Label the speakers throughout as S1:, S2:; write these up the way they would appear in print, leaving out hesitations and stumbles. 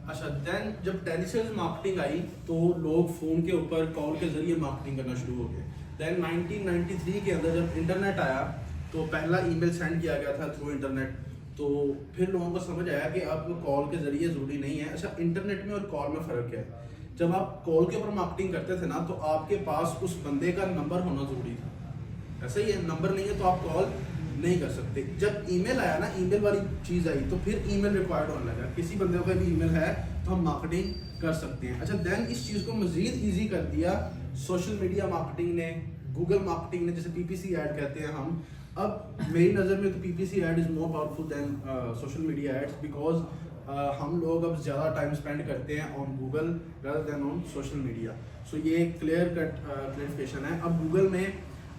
S1: अच्छा देन जब telesales marketing I तो लोग फ़ोन के ऊपर कॉल के ज़रिए मार्केटिंग करना शुरू हो गए। देन 1993 के अंदर जब इंटरनेट आया तो पहला ईमेल सेंड किया गया था थ्रू इंटरनेट। तो फिर लोगों को समझ आया कि अब कॉल के ज़रिए ज़रूरी नहीं है। अच्छा इंटरनेट में और कॉल में फ़र्क क्या है? जब आप कॉल के ऊपर मार्केटिंग करते थे ना तो आपके पास उस बंदे का नंबर होना ज़रूरी था। ऐसा ही है, नंबर नहीं है तो आप कॉल नहीं कर सकते। जब ईमेल आया ना, ईमेल वाली चीज़ आई तो फिर ईमेल रिक्वायर्ड होने लगा। किसी बंदे का भी ईमेल है तो हम मार्केटिंग कर सकते हैं। अच्छा देन इस चीज़ को मज़ीद ईजी कर दिया सोशल मीडिया मार्केटिंग ने, गूगल मार्केटिंग ने, जैसे पीपीसी ऐड कहते हैं हम। अब मेरी नज़र में तो PPC ad is more powerful than social media ads, because हम लोग अब ज़्यादा टाइम स्पेंड करते हैं on Google rather than on social media. So ये क्लियर कट क्लैरिफिकेशन है। अब गूगल में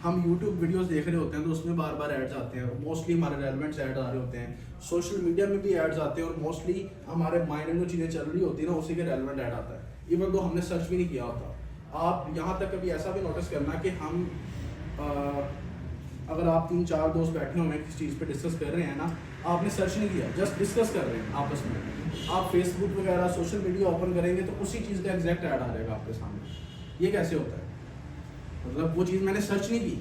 S1: हम यूट्यूब वीडियोस देख रहे होते हैं तो उसमें बार बार एड्स आते हैं, मोस्टली हमारे रेलेवेंट्स ऐड आ रहे होते हैं। सोशल मीडिया में भी एड्स आते हैं और मोस्टली हमारे माइंड में जो चीज़ें चल रही होती है ना उसी के रेलेवेंट ऐड आता है, इवन तो हमने सर्च भी नहीं किया होता। आप यहाँ तक कभी ऐसा भी नोटिस करना कि हम अगर आप 3-4 दोस्त बैठे हुए हैं किसी चीज़ पे डिस्कस कर रहे हैं ना, आपने सर्च नहीं किया, जस्ट डिस्कस कर रहे हैं आपस में। आप फेसबुक वगैरह सोशल मीडिया ओपन करेंगे तो उसी चीज़ का एग्जैक्ट ऐड आ जाएगा आपके सामने। ये कैसे होता है? मतलब वो चीज़ मैंने सर्च नहीं की,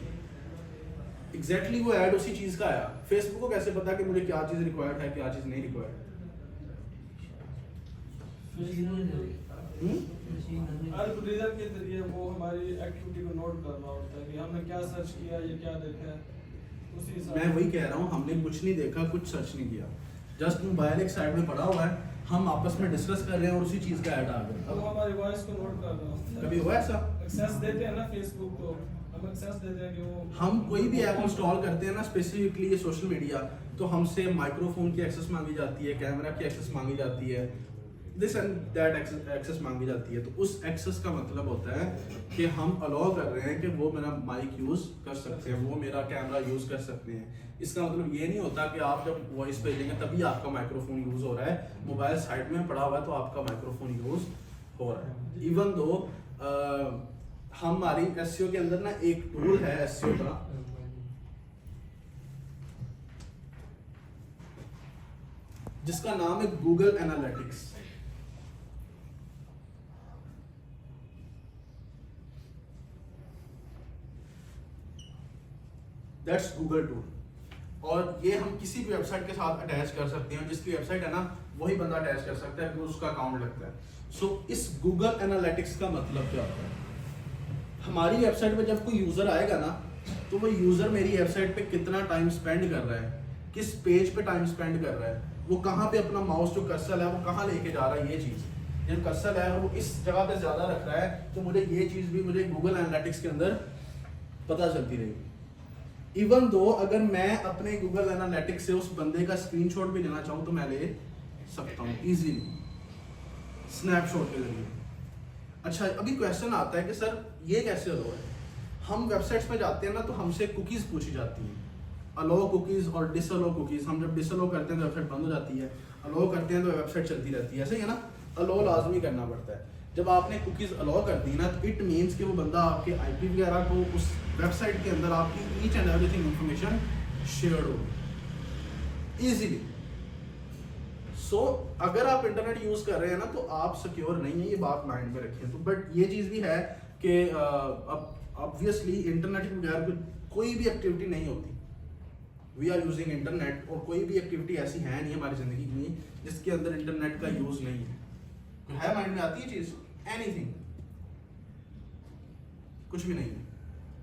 S1: एग्जैक्टली वो ऐड उसी चीज़ का आया। फेसबुक को कैसे पता कि मुझे क्या चीज़ रिक्वायर्ड है, क्या चीज़ नहीं रिक्वायर्ड?
S2: एल्गोरिथम के जरिए वो हमारी एक्टिविटी को नोट कर रहा होता है कि हमने क्या सर्च किया, ये क्या देखा है, उसी हिसाब
S1: मैं वही कह रहा हूँ, हमने कुछ नहीं देखा, कुछ सर्च नहीं किया, जस्ट मोबाइल एक साइड में पड़ा हुआ है, हम आपस में डिस्कस कर रहे हैं और उसी चीज़ का ऐड आ गया।
S2: वो हमारी वॉइस को नोट कर रहा होता है।
S1: कभी हुआ ऐसा?
S2: एक्सेस देते हैं ना फेसबुक को, हम एक्सेस देते हैं कि वो
S1: हम कोई भी ऐप इंस्टॉल करते हैं ना, स्पेसिफिकली ये सोशल मीडिया, तो हमसे माइक्रोफोन की एक्सेस मांगी जाती है, कैमरा की एक्सेस मांगी जाती है, दिस एंड दैट एक्सेस मांगी जाती है। तो उस एक्सेस का मतलब होता है कि हम अलाउ कर रहे हैं कि वो मेरा माइक यूज़ कर सकते हैं, वो मेरा कैमरा यूज़ कर सकते हैं। इसका मतलब ये नहीं होता कि आप जब वॉइस भेजेंगे तभी आपका माइक्रोफोन यूज़ हो रहा है, मोबाइल साइड में पड़ा हुआ है तो आपका माइक्रोफोन यूज़ हो रहा है। इवन दो हमारी एसईओ के अंदर ना एक टूल है एसईओ का, जिसका नाम है Google analytics. That's Google tool, और ये हम किसी भी वेबसाइट के साथ अटैच कर सकते हैं। जिसकी वेबसाइट है ना वही बंदा अटैच कर सकता है, क्योंकि उसका अकाउंट लगता है। सो इस गूगल एनालिटिक्स का मतलब क्या होता है? हमारी वेबसाइट पे जब कोई यूज़र आएगा ना तो वो यूज़र मेरी वेबसाइट पे कितना टाइम स्पेंड कर रहा है, किस पेज पे टाइम स्पेंड कर रहा है, वो कहाँ पे अपना माउस जो कर्सर है वो कहाँ लेके जा रहा है, ये चीज़ जब कर्सर है वो इस जगह पे ज़्यादा रख रहा है तो मुझे ये चीज़ भी मुझे गूगल एनालिटिक्स के अंदर पता चलती रहेगी। इवन दो अगर मैं अपने गूगल एनालिटिक्स से उस बंदे का स्क्रीनशॉट भी लेना चाहूँ तो मैं ले सकता हूँ इजीली, स्नैपशॉट के जरिए। अच्छा अभी क्वेश्चन आता है कि सर ये कैसे अलो है? हम वेबसाइट्स पे जाते हैं ना तो हमसे कुकीज़ पूछी जाती हैं, अलो कुकीज़ और डिसअलो कुकीज़। हम जब डिसअलो करते हैं तो वेबसाइट बंद हो जाती है, अलो करते हैं तो वेबसाइट चलती रहती है, ऐसे ही है ना। अलो लाजमी करना पड़ता है। जब आपने कुकीज़ अलो कर दी ना तो इट मीन्स कि वो बंदा आपके आईपी वगैरह को उस वेबसाइट के अंदर आपकी each and everything information share हो ईजीली। सो अगर आप इंटरनेट यूज़ कर रहे हैं ना तो आप सिक्योर नहीं है, ये बात माइंड में रखिए। तो बट ये चीज़ भी है कि अब ऑब्वियसली इंटरनेट के बगैर कोई भी एक्टिविटी नहीं होती। वी आर यूजिंग इंटरनेट और कोई भी एक्टिविटी ऐसी है नहीं हमारी ज़िंदगी में जिसके अंदर इंटरनेट का यूज़ नहीं है। है माइंड में आती है चीज़? एनीथिंग, कुछ भी नहीं है।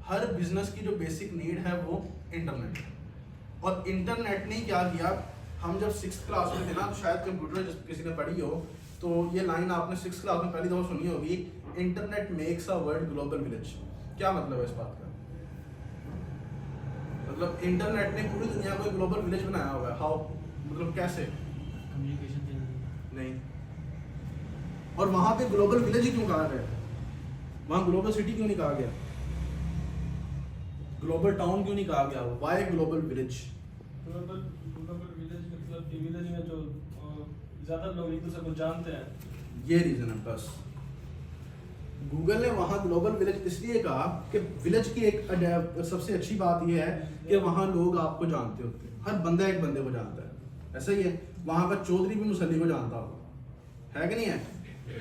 S1: हर बिजनेस की जो बेसिक नीड है वो इंटरनेट है। और इंटरनेट ने क्या किया, हम जब 6th क्लास में थे ना तो शायद कंप्यूटर किसी ने पढ़ी हो तो ये लाइन आपने 6th क्लास में पहली दफ़ा सुनी होगी, internet makes a world global village. क्या मतलब है इस बात का? मतलब इंटरनेट ने पूरी दुनिया को ग्लोबल विलेज बनाया हुआ है। हाउ? मतलब कैसे? कम्युनिकेशन नहीं। और वहां पे ग्लोबल विलेज ही क्यों कहा गया? वहां ग्लोबल सिटी क्यों नहीं कहा गया? ग्लोबल टाउन क्यों नहीं कहा गया? Why global village?
S2: Global village मतलब कि विलेज में जो ज़्यादा लोग एक दूसरे को जानते हैं,
S1: ये रीज़न है बस। गूगल ने वहाँ ग्लोबल विलेज इसलिए कहा कि विलेज की एक सबसे अच्छी बात यह है कि वहाँ लोग आपको जानते होते हैं, हर बंदा एक बंदे को जानता है। ऐसा ही है, वहाँ का चौधरी भी मुसल्ली को जानता होगा, है कि नहीं है?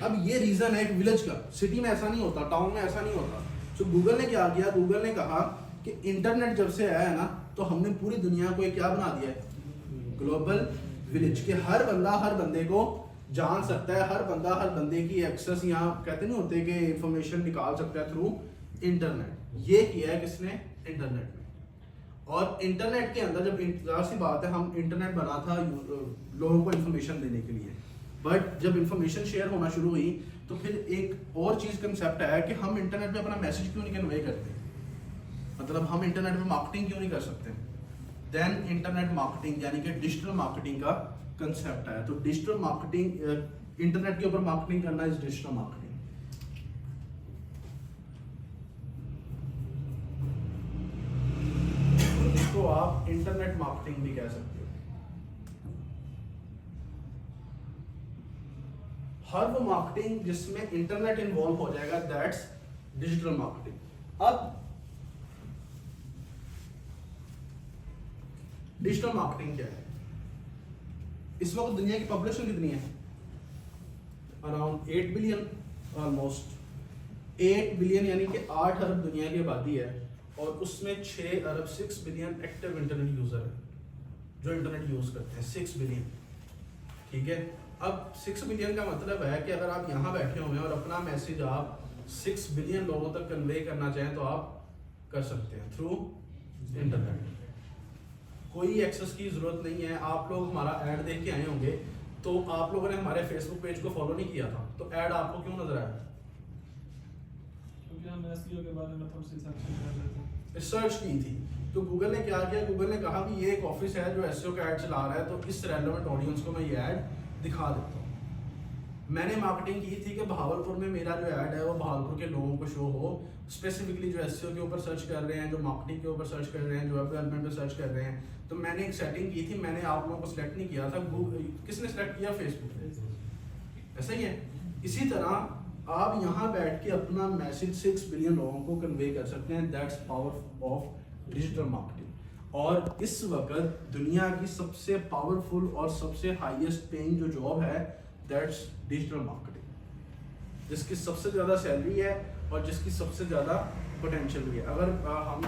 S1: अब ये रीजन है एक विलेज का, सिटी में ऐसा नहीं होता, टाउन में ऐसा नहीं होता। तो गूगल ने क्या किया, गूगल ने कहा कि इंटरनेट जब से आया है ना, तो हमने पूरी दुनिया को एक क्या बना दिया है, ग्लोबल विलेज, के हर बंदा हर बंदे को जान सकता है, हर बंदा हर बंदे की एक्सेस, यहाँ कहते नहीं होते कि इंफॉर्मेशन निकाल सकता है थ्रू इंटरनेट। ये किया है किसने, इंटरनेट में। और इंटरनेट के अंदर जब जाहिर सी बात है हम इंटरनेट बना था लोगों को इंफॉर्मेशन देने के लिए, बट जब इंफॉर्मेशन शेयर होना शुरू हुई तो फिर एक और चीज कंसेप्ट आया कि हम इंटरनेट पे अपना मैसेज क्यों नहीं कन्वे करते, मतलब हम इंटरनेट पे मार्केटिंग क्यों नहीं कर सकते। देन इंटरनेट मार्केटिंग यानी कि डिजिटल मार्केटिंग का कंसेप्ट आया। तो डिजिटल मार्केटिंग, इंटरनेट के ऊपर मार्केटिंग करना इज डिजिटल मार्केटिंग। तो आप इंटरनेट मार्केटिंग भी कह सकते हो। हर वो मार्केटिंग जिसमें इंटरनेट इन्वॉल्व हो जाएगा दैट्स डिजिटल मार्केटिंग। अब डिजिटल मार्केटिंग क्या है? इस वक्त दुनिया की पॉपुलेशन कितनी है? अराउंड 8 बिलियन, ऑलमोस्ट 8 बिलियन, यानी कि 8 अरब दुनिया की आबादी है, और उसमें 6 अरब 6 बिलियन एक्टिव इंटरनेट यूजर है जो इंटरनेट यूज करते हैं, 6 बिलियन। ठीक है, अब 6 बिलियन का मतलब है कि अगर आप यहाँ बैठे हुए हैं और अपना मैसेज आप 6 बिलियन लोगों तक कन्वे करना चाहें तो आप कर सकते हैं थ्रू इंटरनेट। कोई एक्सेस की जरूरत नहीं है। आप लोग हमारा ऐड देख के आए होंगे, तो आप लोगों ने हमारे फेसबुक पेज को फॉलो नहीं किया था, तो ऐड आपको क्यों नजर आया?
S2: क्योंकि हम एसईओ के बारे में थोड़ी सी सर्च कर रहे थे,
S1: रिसर्च की थी। तो गूगल ने क्या किया, गूगल ने कहा कि ये एक ऑफिस है जो एसईओ का ऐड चला रहा है, तो इस रेलेवेंट ऑडियंस को मैं ये ऐड दिखा देता हूँ। मैंने मार्केटिंग की थी कि बहावलपुर में मेरा जो ऐड है वो बहावलपुर के लोगों को शो हो, स्पेसिफिकली जो एसईओ के ऊपर सर्च कर रहे हैं, जो मार्केटिंग के ऊपर सर्च कर रहे हैं, जो वेब डेवलपमेंट पे सर्च कर रहे हैं। तो मैंने एक सेटिंग की थी, मैंने आप लोगों को सिलेक्ट नहीं किया था, किसने सिलेक्ट किया? फेसबुक। ऐसा ही है। इसी तरह आप यहाँ बैठ के अपना मैसेज 6 बिलियन लोगों को कन्वे कर सकते हैं। That's power of digital marketing. और इस वक्त दुनिया की सबसे पावरफुल और सबसे हाईएस्ट पेइंग जो जॉब है दैट्स डिजिटल मार्केटिंग, जिसकी सबसे ज़्यादा सैलरी है और जिसकी सबसे ज़्यादा पोटेंशियल भी है। अगर हम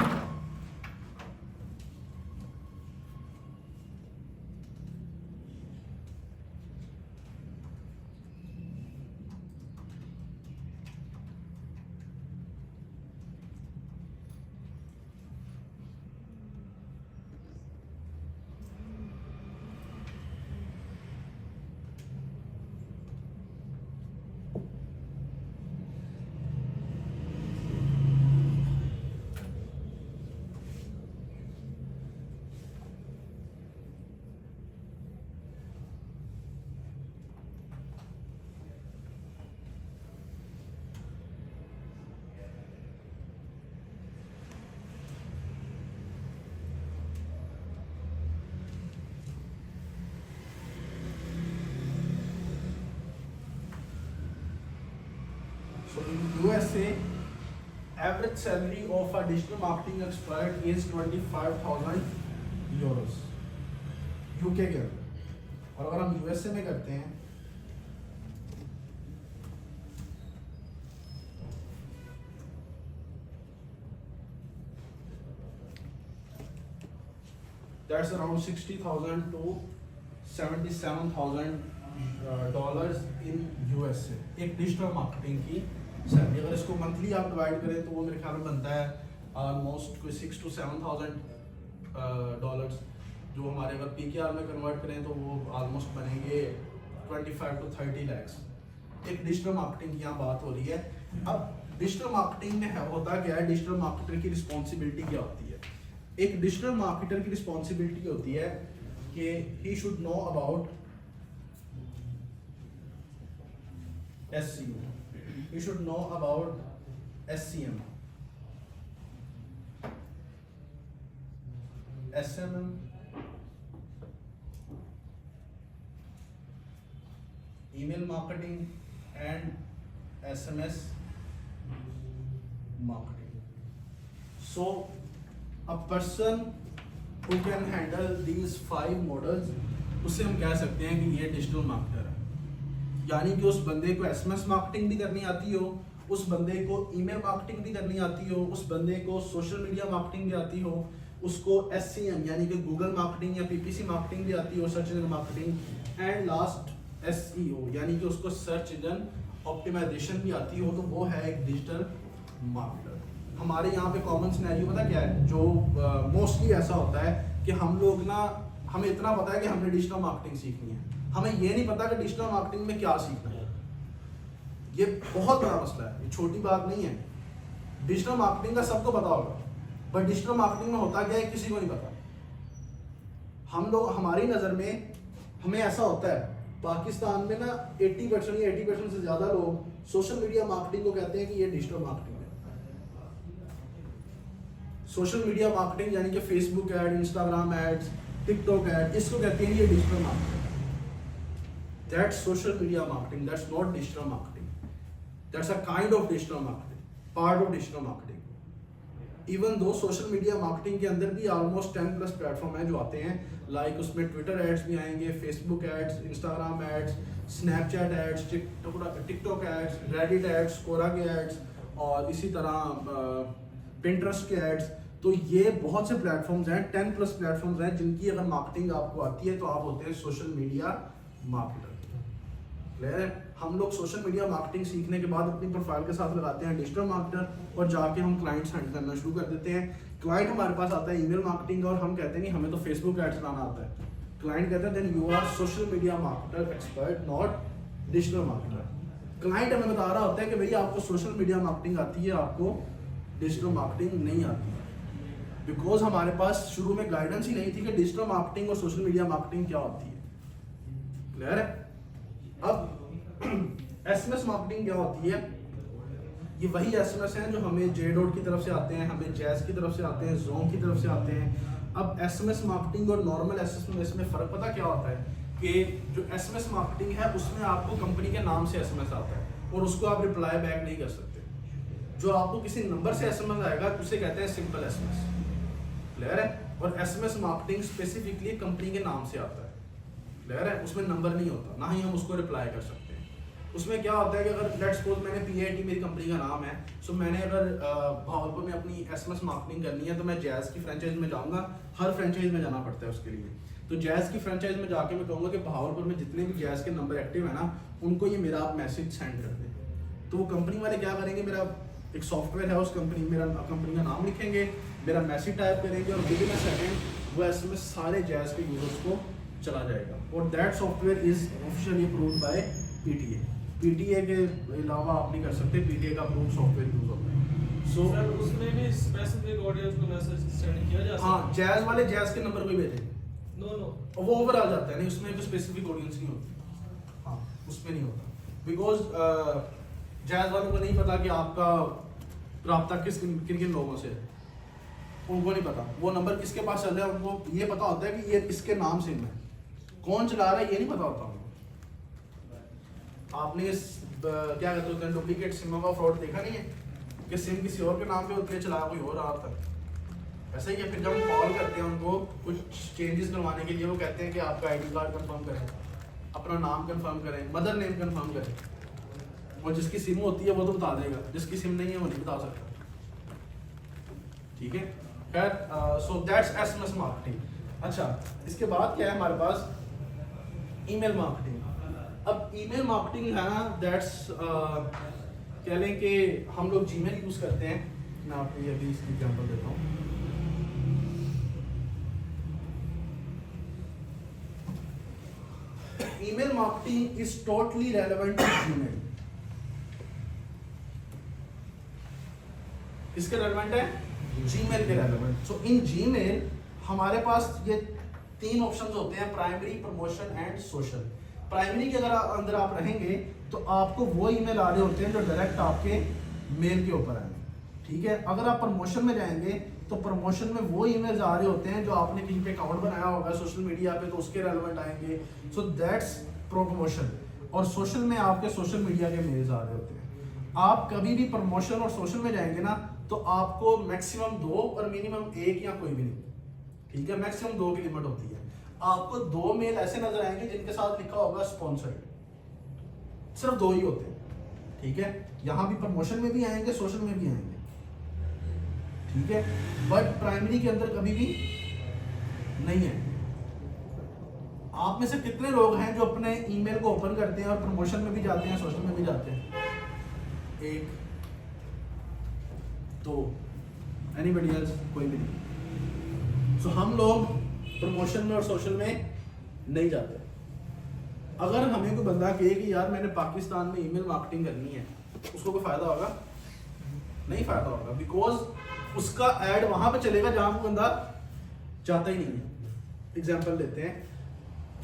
S1: So in USA, average salary of a digital marketing expert is 25,000 euros UK के अंदर। और अगर हम यूएसए में करते हैं that's around 60,000 to 77,000 dollars in USA एक डिजिटल मार्केटिंग की सैलरी। अगर इसको मंथली आप डिवाइड करें तो वो मेरे ख्याल में बनता है ऑलमोस्ट कोई 6 to 7,000 डॉलर्स, जो हमारे अगर पीकेआर में कन्वर्ट करें तो वो ऑलमोस्ट बनेंगे 25 to 30 lakhs। एक डिजिटल मार्केटिंग की यहाँ बात हो रही है। अब डिजिटल मार्केटिंग में होता क्या है, डिजिटल मार्केटर की रिस्पॉन्सिबिलिटी क्या होती है? एक डिजिटल मार्केटर की रिस्पॉन्सिबिलिटी होती है कि he should know about SEO, he should know about SCM, SMM, email marketing and SMS marketing. So a person who can handle these 5 models, उसे हम कह सकते हैं कि ये डिजिटल मार्केटर है। यानी कि उस बंदे को एसएमएस मार्केटिंग भी करनी आती हो, उस बंदे को ईमेल मार्केटिंग भी करनी आती हो, उस बंदे को सोशल मीडिया मार्केटिंग भी आती हो, उसको SCM यानी कि गूगल मार्केटिंग या PPC मार्केटिंग भी आती हो, search engine marketing, and last SEO यानी कि उसको सर्च इंजन ऑप्टिमाइजेशन भी आती हो, तो वो है एक डिजिटल मार्केटर। हमारे यहाँ पे कॉमन सिनेरियो पता क्या है, जो मोस्टली ऐसा होता है कि हम लोग ना, हमें इतना पता है कि हमने डिजिटल मार्केटिंग सीखनी है, हमें ये नहीं पता कि डिजिटल मार्केटिंग में क्या सीखना है। ये बहुत बड़ा मसला है, ये छोटी बात नहीं है। डिजिटल मार्केटिंग का सबको पता होगा, बट डिजिटल मार्केटिंग में होता क्या है किसी को नहीं पता। हम लोग, हमारी नज़र में हमें ऐसा होता है, पाकिस्तान में ना 80% या 80% से ज़्यादा लोग सोशल मीडिया मार्केटिंग को कहते हैं कि ये डिजिटल मार्केटिंग है। सोशल मीडिया मार्केटिंग यानी कि Facebook ad, Instagram ads, TikTok ad, इसको कहते हैं ये digital marketing. That's social media marketing, that's not digital marketing, that's a kind of digital marketing, part of digital marketing. Even though social media marketing के अंदर भी almost 10+ platform हैं जो आते हैं, लाइक उसमें ट्विटर एड्स भी आएंगे, Facebook ads, Instagram ads, Snapchat ads, TikTok ads, Reddit ads, Quora के एड्स, और इसी तरह पिंटरेस्ट के एड्स। तो ये बहुत से प्लेटफॉर्म्स हैं, 10+ प्लेटफॉर्म्स हैं जिनकी अगर मार्केटिंग आपको आती है तो आप होते हैं सोशल मीडिया मार्केटर। क्लियर है? हम लोग सोशल मीडिया मार्केटिंग सीखने के बाद अपनी प्रोफाइल के साथ लगाते हैं डिजिटल मार्केटर, और जाके हम क्लाइंट्स हैंडल करना शुरू कर देते हैं। क्लाइंट हमारे पास आता है ईमेल मार्केटिंग का, और हम कहते हैं नहीं हमें तो फेसबुक एड्स चलाना आता है। क्लाइंट कहता है then you are social media marketer expert, not digital marketer. Client हमें बता रहा होता है कि भैया आपको सोशल मीडिया मार्केटिंग आती है, आपको डिजिटल मार्केटिंग नहीं आती है, बिकॉज हमारे पास शुरू में गाइडेंस ही नहीं थी कि डिजिटल मार्केटिंग और सोशल मीडिया मार्केटिंग क्या होती है। क्लियर है? अब SMS मार्केटिंग क्या होती है? ये वही SMS हैं जो हमें JDOT की तरफ से आते हैं, हमें जैज की तरफ से आते हैं, जोम की तरफ से आते हैं। अब SMS मार्केटिंग और नॉर्मल SMS में फ़र्क पता क्या होता है कि जो SMS मार्केटिंग है उसमें आपको कंपनी के नाम से SMS आता है और उसको आप रिप्लाई बैक नहीं कर सकते। जो आपको किसी नंबर से SMS आएगा उसे कहते हैं सिंपल SMS। क्लियर है? और SMS मार्केटिंग स्पेसिफिकली कंपनी के नाम से आता है। क्लियर है? उसमें नंबर नहीं होता, ना ही हम उसको रिप्लाई कर सकते हैं। उसमें क्या होता है कि अगर लेट्स सपोज मैंने PIT मेरी कंपनी का नाम है, सो मैंने अगर भावलपुर में अपनी SMS मार्केटिंग करनी है तो मैं जैज़ की फ्रेंचाइज में जाऊंगा। हर फ्रेंचाइज में जाना पड़ता है उसके लिए। तो जैज़ की फ्रेंचाइज में जाके मैं कहूँगा कि भावलपुर में जितने भी जैज़ के नंबर एक्टिव है ना, उनको ये मेरा आप मैसेज सेंड कर दें। तो वो कंपनी वाले क्या करेंगे, मेरा एक सॉफ्टवेयर है उस कंपनी, मेरा कंपनी का नाम लिखेंगे, मेरा मैसेज टाइप करेंगे, और विद इन अ सेकंड वो SMS सारे जैज़ के यूजर्स को चला जाएगा। और that software is officially approved by PTA। PTA के अलावा आप नहीं कर सकते, PTA का अप्रूव्ड सॉफ्टवेयर यूज होता है। सो
S2: सर उसमें भी स्पेसिफिक ऑडियंस को मैसेज सेंड किया जा सकता है?
S1: हाँ, जैज़ वाले जैज़ के नंबर को ही भेजेंगे।
S2: नो
S1: और वो ओवर आ जाता है, नहीं उसमें कोई स्पेसिफिक ऑडियंस नहीं होती। हाँ, उसमें नहीं होता, बिकॉज जैज़ वालों को नहीं पता कि आपका राब्ता किन किन लोगों से है, उनको नहीं पता वो नंबर किसके पास चल रहा है। उनको ये पता होता है कि ये इसके नाम से है, कौन चला रहा है ये नहीं पता होता उनको। आपने इस क्या कहते हैं डुप्लीकेट सिमों का फ्रॉड देखा नहीं है कि सिम किसी और के नाम पे होती है, चला कोई और रहा था। ऐसा ही है, फिर जब हम कॉल करते हैं उनको कुछ चेंजेस करवाने के लिए, वो कहते हैं कि आपका ID कार्ड कंफर्म करें, अपना नाम कंफर्म करें, मदर नेम कंफर्म करें। और जिसकी सिम होती है वो तो बता देगा, जिसकी सिम नहीं है वो नहीं बता सकता। ठीक है? खैर, सो दैट्स SMS मार्केटिंग। अच्छा, इसके बाद क्या है हमारे पास? Email marketing. अब ईमेल मार्केटिंग है ना, दैट्स कह लें कि हम लोग Gmail यूज करते हैं। मैं आपको ये अभी इसकी एग्जांपल देता हूँ। Email marketing is totally relevant to Gmail। किसके रेलेवेंट है? Gmail के रेलेवेंट। सो इन Gmail हमारे पास ये 3 ऑप्शंस होते हैं, primary, promotion and social. Primary के अंदर आप रहेंगे तो आपको वो ईमेल आ रहे होते हैं जो डायरेक्ट आपके मेल के ऊपर आएंगे। ठीक है? अगर आप प्रमोशन में जाएंगे तो प्रमोशन में वो ईमेल्स आ रहे होते हैं जो आपने कहीं पे अकाउंट बनाया होगा सोशल मीडिया पे, तो उसके रेलेवेंट आएंगे। So that's promotion. और सोशल में आपके सोशल मीडिया के मेल्स आ रहे होते हैं। आप कभी भी प्रमोशन और सोशल में जाएंगे ना तो आपको मैक्सिमम 2 और मिनिमम 1 या कोई भी नहीं। ठीक है? मैक्सिमम 2 की लिमिट होती है। आपको 2 मेल ऐसे नजर आएंगे जिनके साथ लिखा होगा स्पॉन्सर्ड। सिर्फ दो ही होते हैं, ठीक है। यहाँ भी प्रमोशन में भी आएंगे, सोशल में भी आएंगे, ठीक है, बट प्राइमरी के अंदर कभी भी नहीं है। आप में से कितने लोग हैं जो अपने ईमेल को ओपन करते हैं और प्रमोशन में भी जाते हैं, सोशल में भी जाते हैं? एक, दो, एनीबडी एल्स? कोई भी नहीं। सो हम लोग प्रमोशन में और सोशल में नहीं जाते। अगर हमें कोई बंदा कहे कि यार मैंने पाकिस्तान में ईमेल मार्केटिंग करनी है, उसको कोई फायदा होगा? नहीं फायदा होगा, बिकॉज उसका ऐड वहां पे चलेगा जहां वो बंदा चाहता ही नहीं है। एग्जांपल लेते हैं,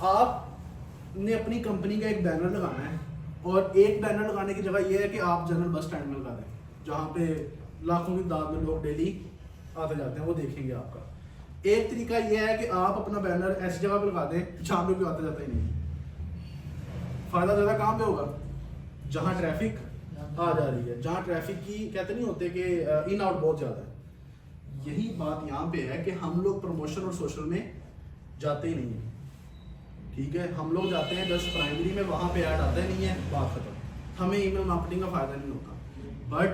S1: आपने अपनी कंपनी का एक बैनर लगाना है और एक बैनर लगाने की जगह यह है कि आप जनरल बस स्टैंड में लगा दें, जहाँ पे लाखों की तादाद में लोग डेली आते जाते हैं, वो देखेंगे आपका। एक तरीका यह है कि आप अपना बैनर ऐसी जगह पे लगा दें जहाँ पे कोई आता जाता ही नहीं है। फायदा ज़्यादा कहाँ पे होगा? जहाँ ट्रैफिक आ जा रही है, जहाँ ट्रैफिक की कहते नहीं होते कि इन आउट बहुत ज़्यादा है। यही बात यहाँ पे है कि हम लोग प्रमोशन और सोशल में जाते ही नहीं है, ठीक है। हम लोग जाते हैं जस्ट प्राइमरी में, वहाँ पे ऐड आता ही नहीं है, बात खत्म। हमें ईमेल मार्केटिंग का फ़ायदा नहीं होता। बट